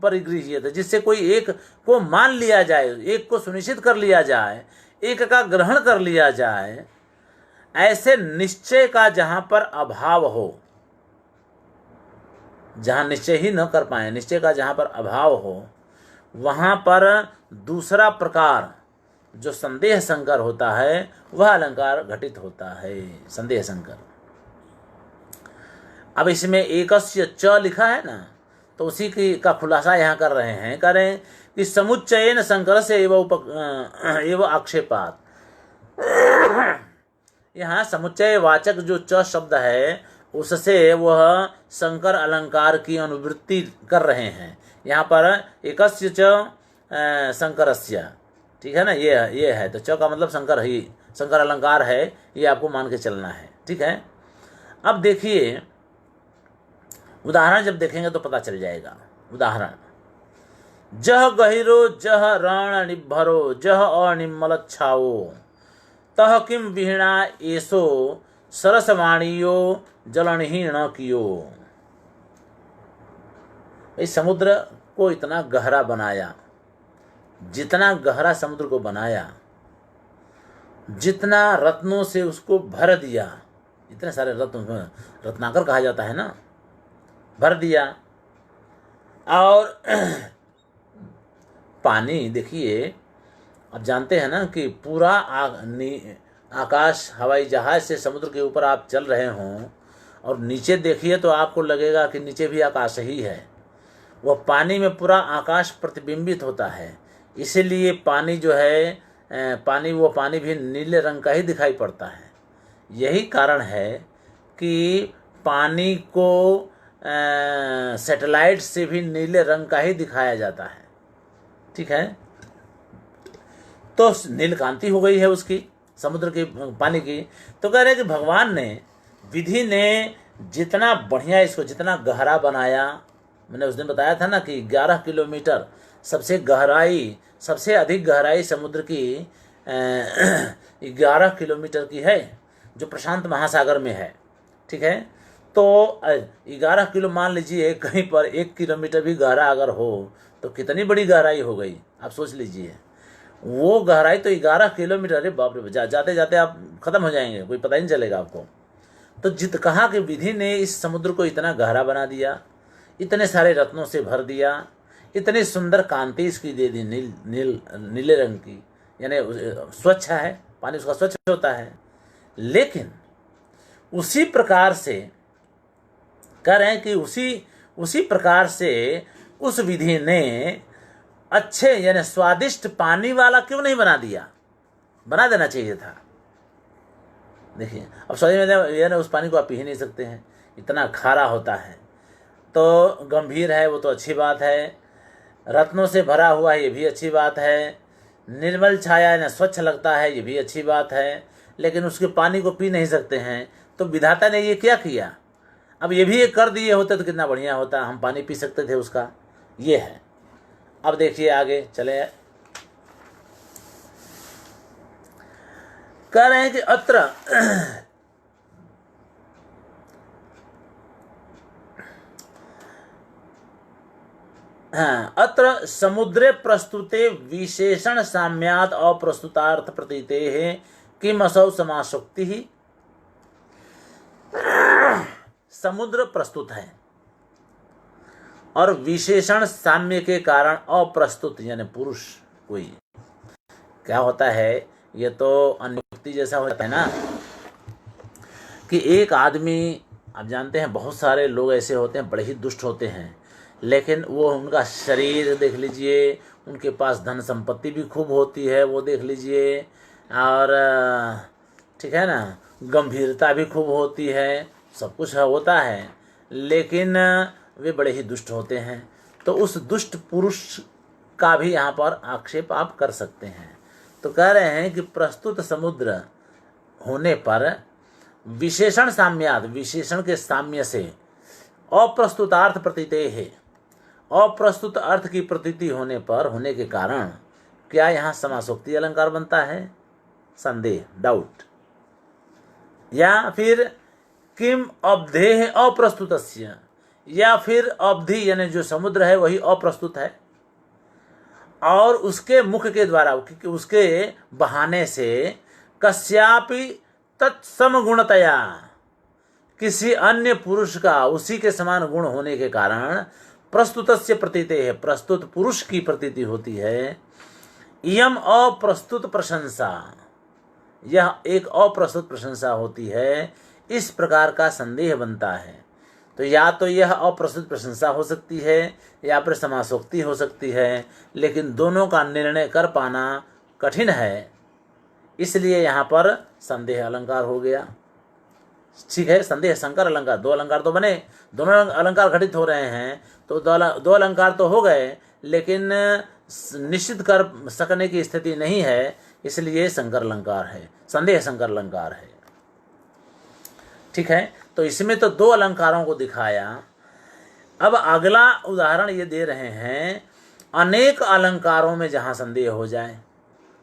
परिगृह्यते, जिससे कोई एक को मान लिया जाए, एक को सुनिश्चित कर लिया जाए, एक का ग्रहण कर लिया जाए। ऐसे निश्चय का जहां पर अभाव हो, जहां निश्चय ही न कर पाए, निश्चय का जहां पर अभाव हो, वहां पर दूसरा प्रकार जो संदेह संकर होता है वह अलंकार घटित होता है, संदेह संकर। अब इसमें एकस्य च लिखा है ना, तो उसी का खुलासा यहाँ कर रहे हैं, कह रहे हैं कि समुच्चयन संकर से एवं आक्षेपात, यहाँ समुच्चय वाचक जो च शब्द है उससे वह संकर अलंकार की अनुवृत्ति कर रहे हैं। यहाँ पर एकस्य च संकरस्य, ठीक है ना, ये है, तो च का मतलब संकर ही, संकर अलंकार है, ये आपको मान के चलना है, ठीक है। अब देखिए उदाहरण जब देखेंगे तो पता चल जाएगा। उदाहरण, जह गहिरो जह रण निभरो जह अनिम्मल छाओ तह किम विहीणा एसो सरसवाणियो जलनहीन कियो। इस समुद्र को इतना गहरा बनाया, जितना गहरा समुद्र को बनाया, जितना रत्नों से उसको भर दिया, इतने सारे रत्न, रत्नाकर कहा जाता है ना, भर दिया। और पानी देखिए, आप जानते हैं ना कि पूरा आकाश हवाई जहाज से समुद्र के ऊपर आप चल रहे हों और नीचे देखिए तो आपको लगेगा कि नीचे भी आकाश ही है। वह पानी में पूरा आकाश प्रतिबिंबित होता है, इसीलिए पानी जो है वो पानी भी नीले रंग का ही दिखाई पड़ता है। यही कारण है कि पानी को सैटेलाइट से भी नीले रंग का ही दिखाया जाता है, ठीक है। तो नील कांति हो गई है उसकी, समुद्र के पानी की। तो कह रहे हैं कि भगवान ने, विधि ने जितना बढ़िया इसको, जितना गहरा बनाया, मैंने उस दिन बताया था ना कि 11 किलोमीटर सबसे गहराई, सबसे अधिक गहराई समुद्र की 11 किलोमीटर की है, जो प्रशांत महासागर में है, ठीक है। तो 11 किलो मान लीजिए, कहीं पर 1 किलोमीटर भी गहरा अगर हो तो कितनी बड़ी गहराई हो गई, आप सोच लीजिए। वो गहराई तो 11 किलोमीटर, अरे बाप रे, जाते जाते आप खत्म हो जाएंगे, कोई पता ही नहीं चलेगा आपको। तो कहा कि विधि ने इस समुद्र को इतना गहरा बना दिया, इतने सारे रत्नों से भर दिया, इतनी सुंदर कांति इसकी दे दी, नीले रंग की, यानी स्वच्छ है पानी, उसका स्वच्छ होता है। लेकिन उसी प्रकार से कह रहे हैं कि उसी प्रकार से उस विधि ने अच्छे यानी स्वादिष्ट पानी वाला क्यों नहीं बना दिया? बना देना चाहिए था। देखिए, अब स्वादिष्ट यानी उस पानी को आप पी ही नहीं सकते हैं, इतना खारा होता है। तो गंभीर है वो तो अच्छी बात है, रत्नों से भरा हुआ है ये भी अच्छी बात है, निर्मल छाया यानी स्वच्छ लगता है ये भी अच्छी बात है, लेकिन उसके पानी को पी नहीं सकते हैं। तो विधाता ने ये क्या किया? अब ये भी ये कर दिए होते तो कितना बढ़िया होता, हम पानी पी सकते थे उसका। ये है। अब देखिए आगे चले, कह रहे हैं कि अत्र अत्र समुद्रे प्रस्तुते विशेषण साम्यात अप्रस्तुतार्थ प्रतीते है किम असौ समासोक्ति ही। समुद्र प्रस्तुत है और विशेषण साम्य के कारण अप्रस्तुत यानी पुरुष कोई क्या होता है, ये तो अनुक्ति जैसा होता है ना कि एक आदमी, आप जानते हैं बहुत सारे लोग ऐसे होते हैं बड़े ही दुष्ट होते हैं, लेकिन वो उनका शरीर देख लीजिए, उनके पास धन संपत्ति भी खूब होती है वो देख लीजिए, और ठीक है ना, गंभीरता भी खूब होती है, सब कुछ होता है, लेकिन वे बड़े ही दुष्ट होते हैं। तो उस दुष्ट पुरुष का भी यहाँ पर आक्षेप आप कर सकते हैं। तो कह रहे हैं कि प्रस्तुत समुद्र होने पर विशेषण साम्यात, विशेषण के साम्य से अप्रस्तुतार्थ प्रतीते है, अप्रस्तुत अर्थ की प्रतीति होने पर, होने के कारण क्या यहाँ समासोक्ति अलंकार बनता है? संदेह, डाउट। या फिर किम अवधेह अप्रस्तुतस्य, या फिर अवधि यानी जो समुद्र है वही अप्रस्तुत है और उसके मुख के द्वारा, उसके बहाने से कस्यापि तत्समगुणतया, किसी अन्य पुरुष का उसी के समान गुण होने के कारण प्रस्तुतस्य प्रतीते है, प्रस्तुत पुरुष की प्रतीति होती है। इयम अप्रस्तुत प्रशंसा, यह एक अप्रस्तुत प्रशंसा होती है। इस प्रकार का संदेह बनता है। तो या तो यह अप्रस्तुत प्रशंसा हो सकती है या फिर समासोक्ति हो सकती है, लेकिन दोनों का निर्णय कर पाना कठिन है। इसलिए यहाँ पर संदेह अलंकार हो गया। ठीक है, संदेह संकर अलंकार, दो अलंकार तो बने, दोनों अलंकार घटित हो रहे हैं, तो दो अलंकार तो हो गए, लेकिन निश्चित कर सकने की स्थिति नहीं है, इसलिए संकर अलंकार है, संदेह संकर अलंकार है। ठीक है, तो इसमें तो दो अलंकारों को दिखाया। अब अगला उदाहरण ये दे रहे हैं अनेक अलंकारों में जहाँ संदेह हो जाए।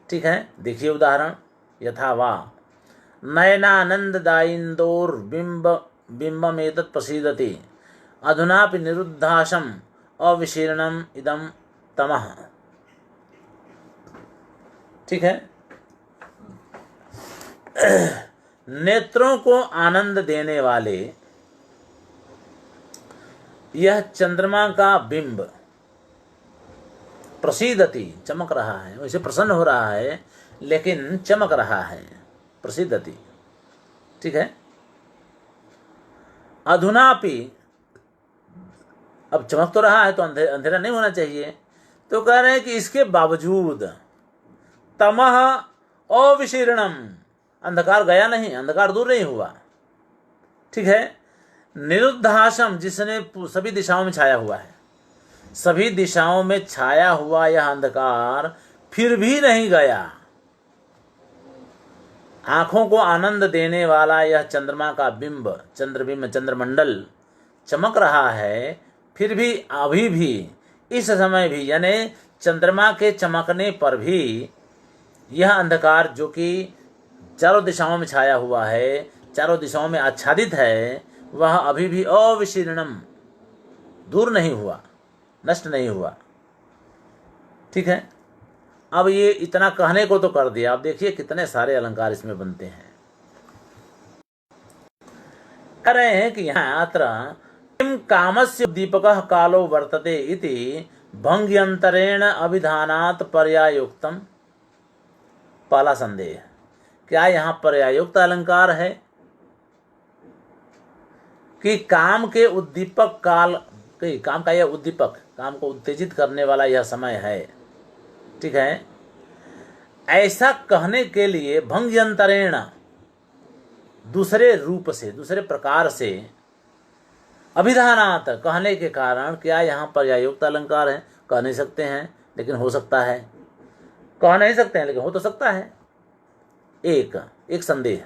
ठीक है, देखिए उदाहरण, यथा वा नयनानंददायिन्दोर बिंबमेतत् प्रसीदति अधुनापि निरुद्धाशम अविशीर्णम इदम तमः। ठीक है, नेत्रों को आनंद देने वाले यह चंद्रमा का बिंब प्रसीदति, चमक रहा है, वैसे प्रसन्न हो रहा है लेकिन चमक रहा है, प्रसीदति। ठीक है, अधुनापि, अब चमक तो रहा है तो अंधेरा नहीं होना चाहिए, तो कह रहे हैं कि इसके बावजूद तमः अविशीर्णम, अंधकार गया नहीं, अंधकार दूर नहीं हुआ। ठीक है, निरुद्धाशम, जिसने सभी दिशाओं में छाया हुआ है, सभी दिशाओं में छाया हुआ यह अंधकार फिर भी नहीं गया। आंखों को आनंद देने वाला यह चंद्रमा का बिंब, चंद्रबिंब, चंद्रमंडल चमक रहा है, फिर भी अभी भी इस समय भी, यानी चंद्रमा के चमकने पर भी यह अंधकार जो कि चारों दिशाओं में छाया हुआ है, चारों दिशाओं में आच्छादित है, वह अभी भी अविशीर्णम, दूर नहीं हुआ, नष्ट नहीं हुआ। ठीक है, अब ये इतना कहने को तो कर दिया, अब देखिए कितने सारे अलंकार इसमें बनते हैं। कह रहे हैं कि यहाँ अत्र किम कामस्य दीपकः कालो वर्तते इति भंग्यंतरेण अभिधानात् पर्यायोक्तम। पहला संदेह, क्या यहाँ पर्यायोक्त अलंकार है कि काम के उद्दीपक काल, काम का यह उद्दीपक, काम को उत्तेजित करने वाला यह समय है। ठीक है, ऐसा कहने के लिए भंग्यंतरेण, दूसरे रूप से, दूसरे प्रकार से, अभिधानात, कहने के कारण, क्या यहाँ पर्यायोक्त अलंकार है? कह नहीं सकते हैं लेकिन हो सकता है, कह नहीं सकते हैं लेकिन हो तो सकता है। एक संदेह,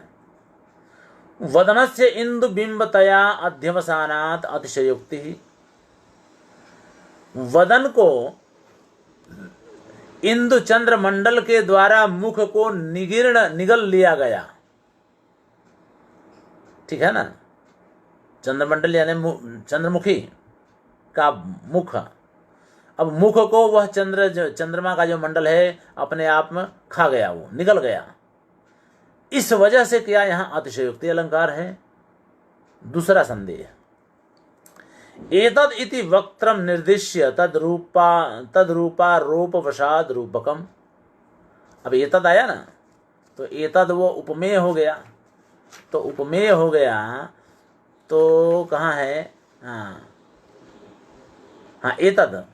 वदनस्य इंदु बिंबतया अध्यवसानात् अतिशयोक्ति, वदन को इंदु चंद्र मंडल के द्वारा मुख को निगल लिया गया। ठीक है ना, चंद्रमंडल यानी चंद्रमुखी का मुख, अब मुख को वह चंद्रमा का जो मंडल है अपने आप में खा गया, वो निगल गया। इस वजह से क्या यहाँ अतिशयोक्ति अलंकार है? दूसरा संदेह, एतद इति वक्त्रम निर्दिश्य तद्रूपा रूपवशाद रूपकम। अब एतद आया ना, तो एतद वो उपमेय हो गया, तो उपमेय हो गया तो कहाँ है? हाँ, एतद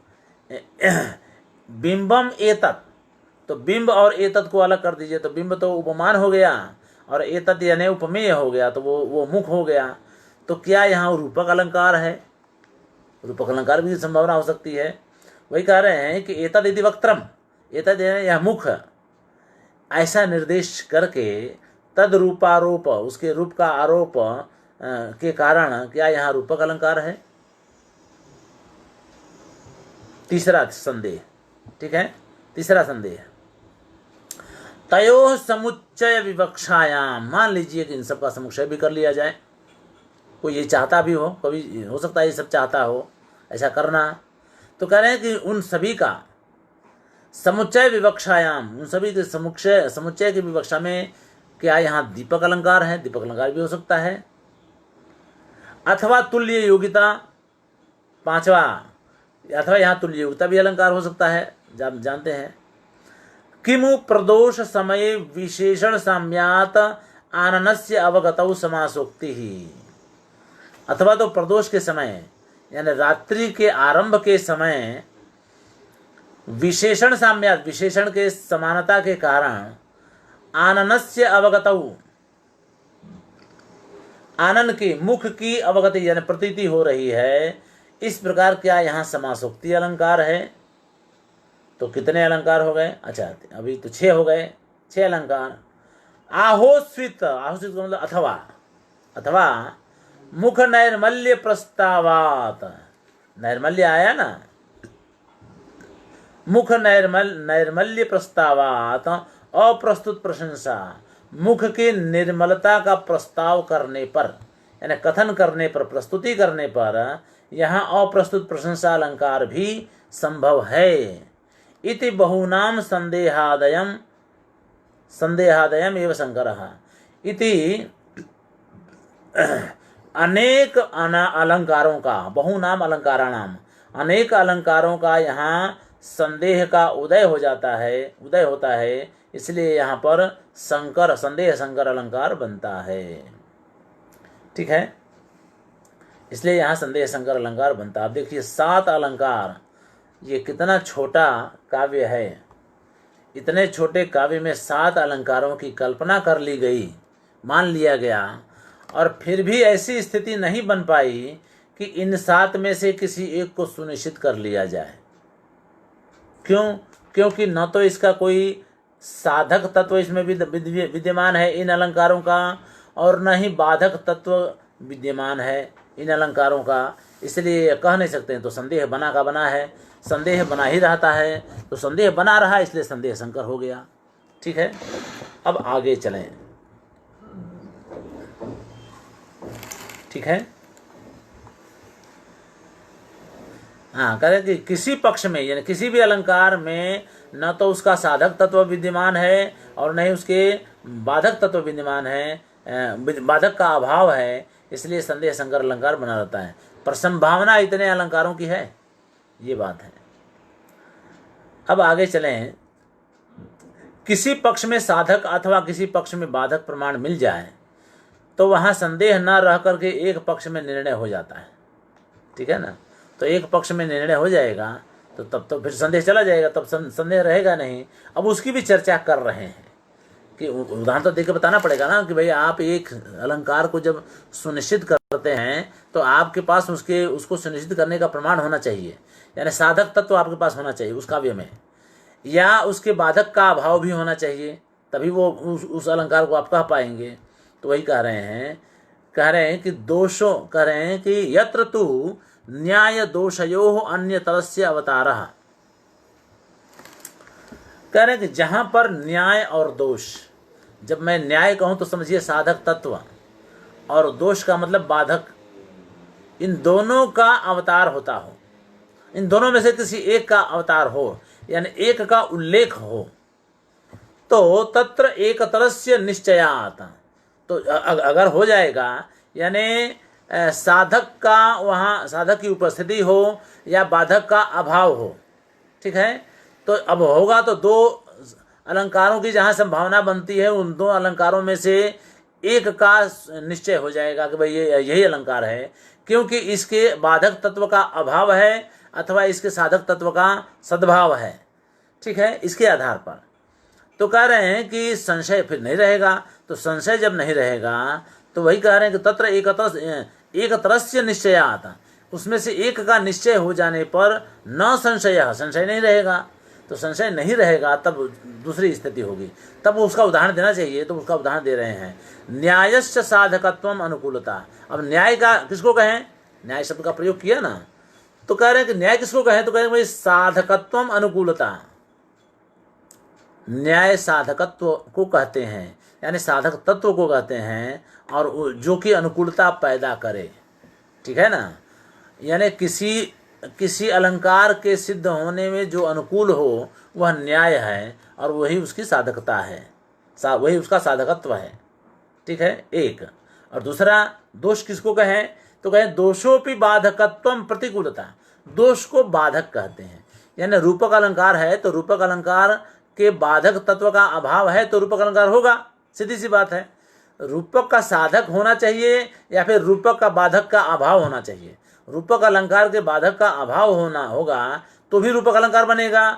बिंबम एतद, तो बिंब और एतद को अलग कर दीजिए, तो बिंब तो उपमान हो गया और एतद यानी उपमेय हो गया, तो वो मुख हो गया। तो क्या यहाँ रूपक अलंकार है? रूपक अलंकार भी संभावना हो सकती है। वही कह रहे हैं कि एतद यदि वक्त्रम, एतद यानी यह मुख, ऐसा निर्देश करके तद रूपारोप, उसके रूप का आरोप के कारण क्या यहाँ रूपक अलंकार है? तीसरा संदेह। ठीक है, तीसरा संदेह, तयोः समुच्चय विवक्षायाम, मान लीजिए कि इन सब का समुच्चय भी कर लिया जाए, कोई ये चाहता भी हो, कभी हो सकता है ये सब चाहता हो ऐसा करना, तो कह रहे हैं कि उन सभी का समुच्चय विवक्षायाम, उन सभी के समुच्चय की विवक्षा में क्या यहाँ दीपक अलंकार है? दीपक अलंकार भी हो सकता है, अथवा तुल्य योगिता, पांचवा, अथवा यहाँ तुल्य योगिता भी अलंकार हो सकता है, जानते हैं। किमु प्रदोष समय विशेषण साम्यात आननस्य अवगतौ समासोक्ति ही, अथवा तो प्रदोष के समय यानी रात्रि के आरंभ के समय विशेषण साम्यात, विशेषण के समानता के कारण आननस्य अवगतौ, आनन की मुख की अवगति यानी प्रतीति हो रही है, इस प्रकार क्या यहाँ समासोक्ति अलंकार है। तो कितने अलंकार हो गए? अच्छा अभी तो 6 हो गए, 6 अलंकार। आहोस्वित, आहोस्वित का मतलब अथवा, अथवा मुख नैर्मल्य प्रस्तावात, नैर्मल्य आया ना, मुख नैर्मल्य प्रस्तावात अप्रस्तुत प्रशंसा, मुख की निर्मलता का प्रस्ताव करने पर यानी कथन करने पर, प्रस्तुति करने पर यहाँ अप्रस्तुत प्रशंसा अलंकार भी संभव है। इति बहुनाम संदेहादयम, संदेहादयम एवं शंकरः, इति अनेक अलंकारों का, बहुनाम अलंकाराणाम, अनेक अलंकारों का यहाँ संदेह का उदय हो जाता है, उदय होता है, इसलिए यहाँ पर संकर, संदेह संकर अलंकार बनता है। ठीक है, इसलिए यहाँ संदेह संकर अलंकार बनता है। आप देखिए 7 अलंकार, ये कितना छोटा काव्य है, इतने छोटे काव्य में 7 अलंकारों की कल्पना कर ली गई, मान लिया गया, और फिर भी ऐसी स्थिति नहीं बन पाई कि इन 7 में से किसी एक को सुनिश्चित कर लिया जाए। क्यों? क्योंकि न तो इसका कोई साधक तत्व इसमें विद्यमान है इन अलंकारों का, और न ही बाधक तत्व विद्यमान है इन अलंकारों का, इसलिए कह नहीं सकते हैं। तो संदेह बना का बना है, संदेह बना ही रहता है, तो संदेह बना रहा, इसलिए संदेह संकर हो गया। ठीक है, अब आगे चलें। ठीक है, हाँ, करें कि किसी पक्ष में यानी किसी भी अलंकार में न तो उसका साधक तत्व विद्यमान है और न ही उसके बाधक तत्व विद्यमान है, बाधक का अभाव है, इसलिए संदेह संकर अलंकार बना रहता है। पर संभावना इतने अलंकारों की है, ये बात है। अब आगे चलें। किसी पक्ष में साधक अथवा किसी पक्ष में बाधक प्रमाण मिल जाए तो वहाँ संदेह न रह करके एक पक्ष में निर्णय हो जाता है। ठीक है ना, तो एक पक्ष में निर्णय हो जाएगा तो तब तो फिर संदेह चला जाएगा, तब संदेह रहेगा नहीं। अब उसकी भी चर्चा कर रहे हैं कि उदाहरण तो देकर बताना पड़ेगा ना कि भाई आप एक अलंकार को जब सुनिश्चित करते हैं तो आपके पास उसको सुनिश्चित करने का प्रमाण होना चाहिए, यानी साधक तत्व आपके पास होना चाहिए उस काव्य में, या उसके बाधक का अभाव भी होना चाहिए, तभी वो उस अलंकार को आप कह पाएंगे। तो वही कह रहे हैं कि दोषों, कह रहे हैं कि यत्र तु न्याय दोषयोः अन्य तरस्य अवतारः, कह रहे हैं कि जहां पर न्याय और दोष, जब मैं न्याय कहूं तो समझिए साधक तत्व, और दोष का मतलब बाधक, इन दोनों का अवतार होता हो, इन दोनों में से किसी एक का अवतार हो, यानी एक का उल्लेख हो, तो तत्र एक तरस्य निश्चयात्, तो अगर हो जाएगा यानी साधक का वहाँ साधक की उपस्थिति हो या बाधक का अभाव हो। ठीक है, तो अब होगा तो 2 अलंकारों की जहाँ संभावना बनती है उन 2 अलंकारों में से एक का निश्चय हो जाएगा कि भाई ये यही अलंकार है, क्योंकि इसके बाधक तत्व का अभाव है अथवा इसके साधक तत्व का सद्भाव है। ठीक है, इसके आधार पर तो कह रहे हैं कि संशय फिर नहीं रहेगा। तो संशय जब नहीं रहेगा तो वही कह रहे हैं कि तत्र एक तरस्य निश्चयात्, उसमें से एक का निश्चय हो जाने पर न संशय, संशय नहीं रहेगा। तो संशय नहीं रहेगा तब दूसरी स्थिति होगी, तब उसका उदाहरण देना चाहिए, तो उसका उदाहरण दे रहे हैं। न्यायस्य साधकत्वम अनुकूलता। अब न्याय का किसको कहें? न्याय शब्द का प्रयोग किया ना, तो कह रहे हैं कि न्याय किसको कहें? तो कह रहे हैं भाई साधकत्वम अनुकूलता, न्याय साधकत्व को कहते हैं, यानी साधक तत्व को कहते हैं, और जो कि अनुकूलता पैदा करे। ठीक है ना, यानी किसी अलंकार के सिद्ध होने में जो अनुकूल हो वह न्याय है, और वही उसकी साधकता है, वही उसका साधकत्व है। ठीक है, एक। और दूसरा दोष किसको कहें? तो कहें दोषोपि बाधकत्वम प्रतिकूलता, दोष को बाधक कहते हैं। यानी रूपक अलंकार है तो रूपक अलंकार के बाधक तत्व का अभाव है तो रूपक अलंकार होगा, सीधी सी बात है। रूपक का साधक होना चाहिए या फिर रूपक का बाधक का अभाव होना चाहिए। रूपक अलंकार के बाधक का अभाव होना होगा तो भी रूपक अलंकार बनेगा,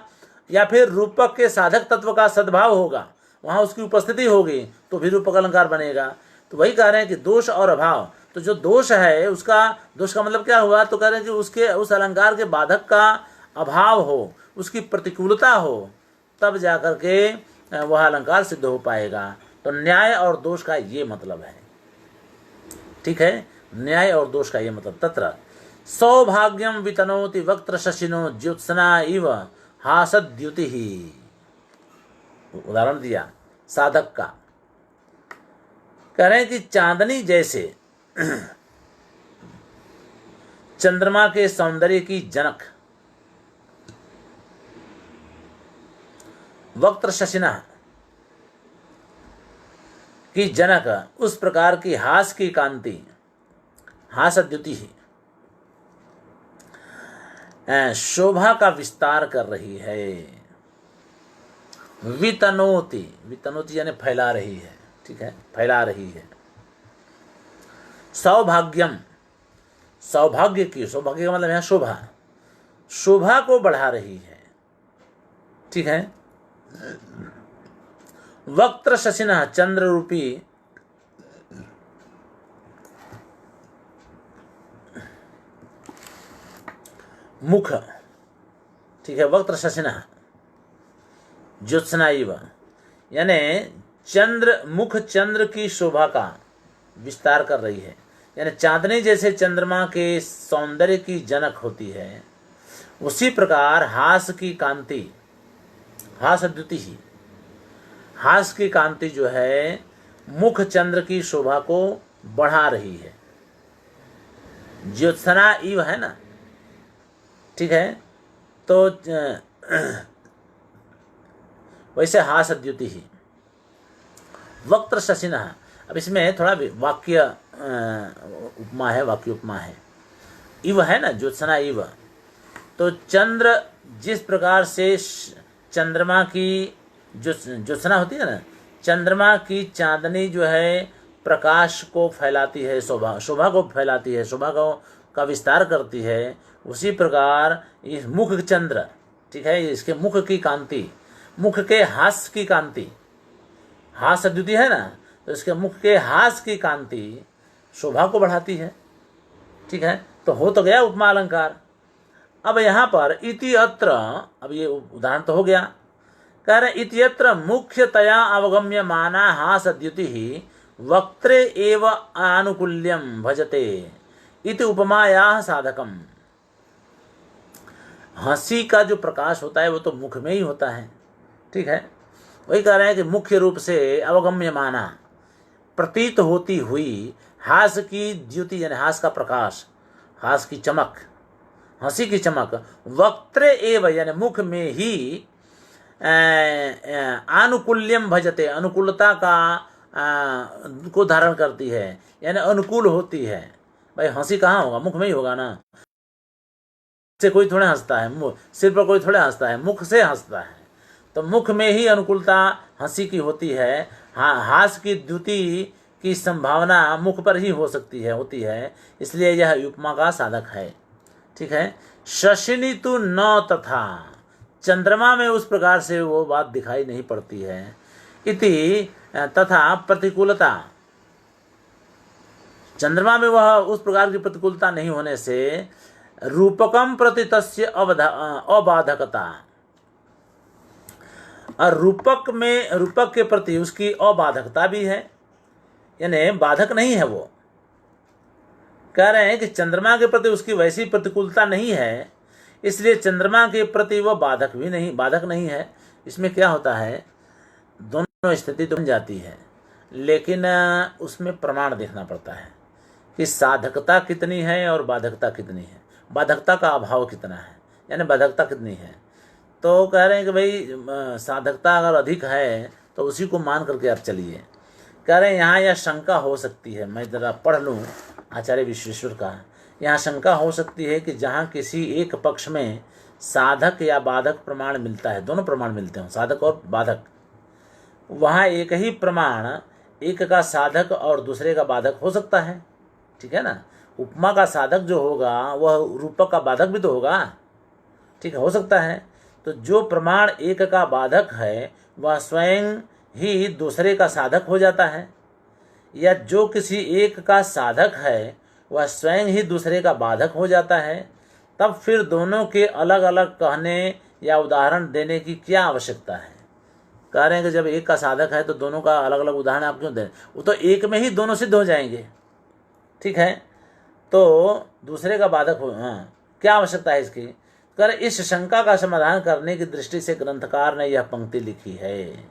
या फिर रूपक के साधक तत्व का सद्भाव होगा, वहाँ उसकी उपस्थिति होगी तो भी रूपक अलंकार बनेगा। तो वही कह रहे हैं कि दोष और अभाव, तो जो दोष है उसका, दोष का मतलब क्या हुआ, तो कह रहे हैं कि उसके उस अलंकार के बाधक का अभाव हो, उसकी प्रतिकूलता हो, तब जाकर के वह अलंकार सिद्ध हो पाएगा। तो न्याय और दोष का ये मतलब है, ठीक है, न्याय और दोष का ये मतलब। तत्र सौभाग्यम वितनोति वक्त्र शशिनो ज्योत्सना इव हासद्युति ही, उदाहरण दिया साधक का, कह रहे हैं कि चांदनी जैसे चंद्रमा के सौंदर्य की जनक, वक्त्र शशिना की जनक, उस प्रकार की हास की कांति, हासद्युति ही, शोभा का विस्तार कर रही है। वितनोति, वितनोति यानी फैला रही है, ठीक है, फैला रही है। सौभाग्यम, सौभाग्य की, सौभाग्य का मतलब है शोभा, शोभा को बढ़ा रही है, ठीक है। वक्त्र शशिना, चंद्र रूपी मुख, ठीक है, वक्त्र शशिना ज्योत्सना इव, यानी चंद्र, मुख चंद्र की शोभा का विस्तार कर रही है, यानी चांदनी जैसे चंद्रमा के सौंदर्य की जनक होती है, उसी प्रकार हास की कांति, हासद्युति ही, हास की कांति जो है मुख चंद्र की शोभा को बढ़ा रही है। ज्योत्सना इव है ना, ठीक है, तो वैसे हासद्युति ही। वक्त्र शशिना, अब इसमें थोड़ा वाक्य उपमा है, वाक्य उपमा है। इव है ना, ज्योत्सना इव, तो चंद्र जिस प्रकार से चंद्रमा की जो ज्योत्सना होती है ना, चंद्रमा की चांदनी जो है प्रकाश को फैलाती है, शोभा, शोभा को फैलाती है, शोभा का विस्तार करती है, उसी प्रकार इस मुख चंद्र, ठीक है, इसके मुख की कांति, मुख के हास की कांति, हासद्युति है ना, तो इसके मुख के हास की कांति शोभा को बढ़ाती है, ठीक है। तो हो तो गया उपमा अलंकार। अब यहाँ पर इति अत्र, अब ये उदाहरण तो हो गया, कह रहे इति अत्र मुख्यतया अवगम्य माना हासद्युति ही वक्त्रे एव आनुकूल्यम भजते इति उपमाया साधकम। हंसी का जो प्रकाश होता है वो तो मुख में ही होता है, ठीक है। वही कह रहे हैं कि मुख्य रूप से अवगम्य माना, प्रतीत होती हुई हास की द्युति, यानी हास का प्रकाश, हास की चमक, हंसी की चमक, वक्त्रे एव यानी मुख में ही आनुकूल्यम भजते, अनुकूलता का को धारण करती है, यानी अनुकूल होती है। भाई हंसी कहाँ होगा, मुख में ही होगा ना, से कोई थोड़े हंसता है, सिर पर कोई थोड़े हंसता है, मुख से हंसता है, तो मुख में ही अनुकूलता हंसी की होती है। हास की द्युति की संभावना मुख पर ही हो सकती है, होती है, इसलिए यह उपमा का साधक है, ठीक है। शशिनी तु न तथा, चंद्रमा में उस प्रकार से वो बात दिखाई नहीं पड़ती है। इति तथा प्रतिकूलता, चंद्रमा में वह उस प्रकार की प्रतिकूलता नहीं होने से रूपकम प्रति तस्य अबाधकता, और रूपक में, रूपक के प्रति उसकी अबाधकता भी है, यानी बाधक नहीं है। वो कह रहे हैं कि चंद्रमा के प्रति उसकी वैसी प्रतिकूलता नहीं है, इसलिए चंद्रमा के प्रति वह बाधक भी नहीं, बाधक नहीं है। इसमें क्या होता है, दोनों स्थिति तो बन जाती है, लेकिन उसमें प्रमाण देखना पड़ता है कि साधकता कितनी है और बाधकता कितनी है, बाधकता का अभाव कितना है, यानी बाधकता कितनी है। तो कह रहे हैं कि भाई साधकता अगर अधिक है तो उसी को मान करके आप चलिए। कह रहे हैं यहाँ यह शंका हो सकती है, मैं ज़रा पढ़ लूँ आचार्य विश्वेश्वर का। यहाँ शंका हो सकती है कि जहाँ किसी एक पक्ष में साधक या बाधक प्रमाण मिलता है, दोनों प्रमाण मिलते हों, साधक और बाधक, वहाँ एक ही प्रमाण, एक का साधक और दूसरे का बाधक हो सकता है, ठीक है ना। उपमा का साधक जो होगा वह रूपक का बाधक भी तो होगा, ठीक है, हो सकता है। तो जो प्रमाण एक का बाधक है वह स्वयं ही दूसरे का साधक हो जाता है, या जो किसी एक का साधक है वह स्वयं ही दूसरे का बाधक हो जाता है, तब फिर दोनों के अलग अलग कहने या उदाहरण देने की क्या आवश्यकता है। कह रहे हैं कि जब एक का साधक है तो दोनों का अलग अलग उदाहरण आप क्यों दें, वो तो एक में ही दोनों सिद्ध हो जाएंगे। ठीक है, तो दूसरे का बाधक हो, हाँ, क्या आवश्यकता है इसकी। कर इस शंका का समाधान करने की दृष्टि से ग्रंथकार ने यह पंक्ति लिखी है।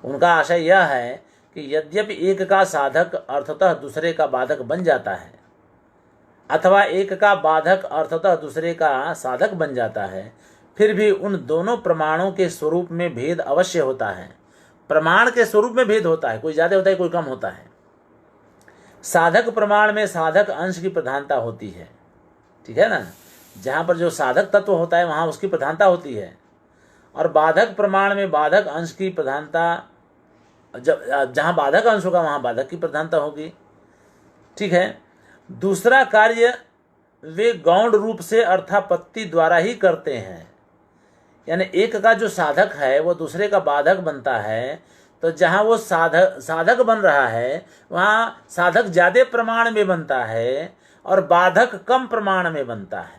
उनका आशय यह है कि यद्यपि एक का साधक अर्थतः दूसरे का बाधक बन जाता है, अथवा एक का बाधक अर्थतः दूसरे का साधक बन जाता है, फिर भी उन दोनों प्रमाणों के स्वरूप में भेद अवश्य होता है। प्रमाण के स्वरूप में भेद होता है, कोई ज्यादा होता है कोई कम होता है। साधक प्रमाण में साधक अंश की प्रधानता होती है, ठीक है ना, जहां पर जो साधक तत्व होता है वहां उसकी प्रधानता होती है, और बाधक प्रमाण में बाधक अंश की प्रधानता, जहां बाधक अंश होगा वहां बाधक की प्रधानता होगी। ठीक है, दूसरा कार्य वे गौण रूप से अर्थापत्ति द्वारा ही करते हैं, यानी एक का जो साधक है वो दूसरे का बाधक बनता है, तो जहां वो साधक बन रहा है वहां साधक ज्यादा प्रमाण में बनता है और बाधक कम प्रमाण में बनता है।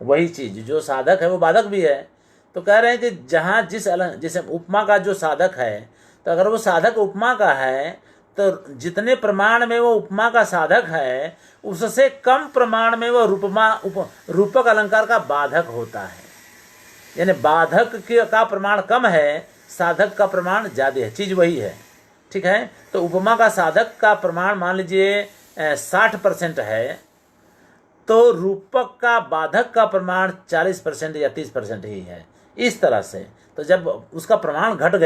वही चीज जो साधक है वो बाधक भी है। तो कह रहे हैं कि जहां जैसे उपमा का जो साधक है, तो अगर वो साधक उपमा का है तो जितने प्रमाण में वो उपमा का साधक है उससे कम प्रमाण में वो रूपक अलंकार का बाधक होता है। यानी बाधक का प्रमाण कम है, साधक का प्रमाण ज्यादा है, चीज वही है। ठीक है, तो उपमा का साधक का प्रमाण मान लीजिए 60% है, तो रूपक का बाधक का प्रमाण 40% या 30% ही है। इस तरह से तो जब उसका प्रमाण घट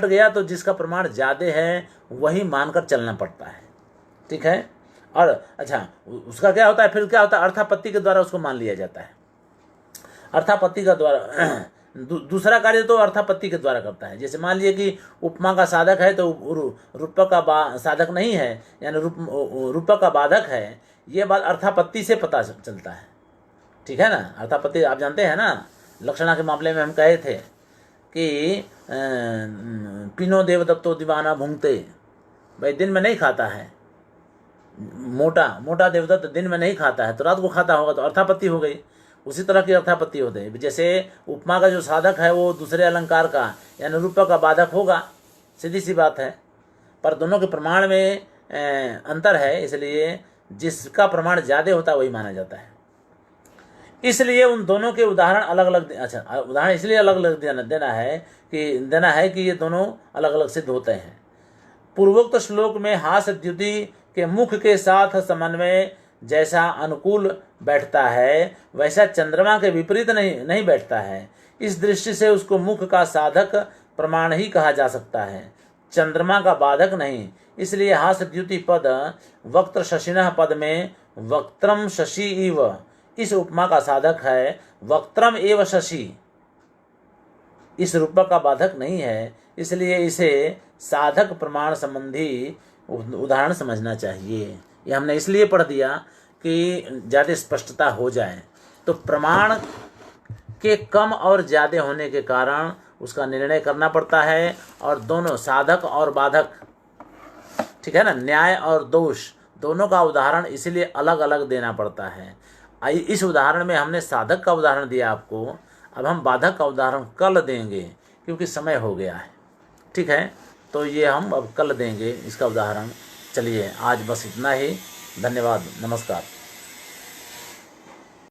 गया तो जिसका प्रमाण ज्यादा है वही मानकर चलना पड़ता है। ठीक है, और अच्छा उसका क्या होता है, फिर क्या होता है, अर्थापत्ति के द्वारा उसको मान लिया जाता है। अर्थापत्ति का द्वारा दूसरा कार्य तो अर्थापत्ति के द्वारा करता है। जैसे मान लीजिए कि उपमा का साधक है तो रूपक का साधक नहीं है, यानी रूपक का बाधक है, ये बात अर्थापत्ति से पता चलता है। ठीक है ना, अर्थापत्ति आप जानते हैं ना, लक्षणा के मामले में हम कहे थे कि पिनो देवदत्तो दीवाना भूंगते, भाई दिन में नहीं खाता है, मोटा देवदत्त दिन में नहीं खाता है तो रात को खाता होगा, तो अर्थापत्ति हो गई। उसी तरह की अर्थापत्ति होते हैं। जैसे उपमा का जो साधक है वो दूसरे अलंकार का यानी रूपक का बाधक होगा, सीधी सी बात है, पर दोनों के प्रमाण में अंतर है, इसलिए जिसका प्रमाण ज्यादा होता है वही माना जाता है। इसलिए उन दोनों के उदाहरण अलग अलग, अच्छा उदाहरण इसलिए अलग अलग देना है कि ये दोनों अलग अलग सिद्ध होते हैं। पूर्वोक्त श्लोक में हास्य द्युति के मुख के साथ समन्वय जैसा अनुकूल बैठता है वैसा चंद्रमा के विपरीत नहीं बैठता है। इस दृष्टि से उसको मुख का साधक प्रमाण ही कहा जा सकता है, चंद्रमा का बाधक नहीं। इसलिए हास्य द्युति पद वक्त्र शशिनः पद में वक्त्रम शशि इव इस उपमा का साधक है, वक्त्रम एव शशि इस रूपक का बाधक नहीं है, इसलिए इसे साधक प्रमाण संबंधी उदाहरण समझना चाहिए। ये हमने इसलिए पढ़ दिया कि ज़्यादा स्पष्टता हो जाए। तो प्रमाण के कम और ज़्यादा होने के कारण उसका निर्णय करना पड़ता है, और दोनों साधक और बाधक, ठीक है ना, न्याय और दोष दोनों का उदाहरण इसलिए अलग अलग देना पड़ता है। इस उदाहरण में हमने साधक का उदाहरण दिया आपको, अब हम बाधक का उदाहरण कल देंगे क्योंकि समय हो गया है। ठीक है, तो ये हम अब कल देंगे इसका उदाहरण। चलिए आज बस इतना ही, धन्यवाद, नमस्कार।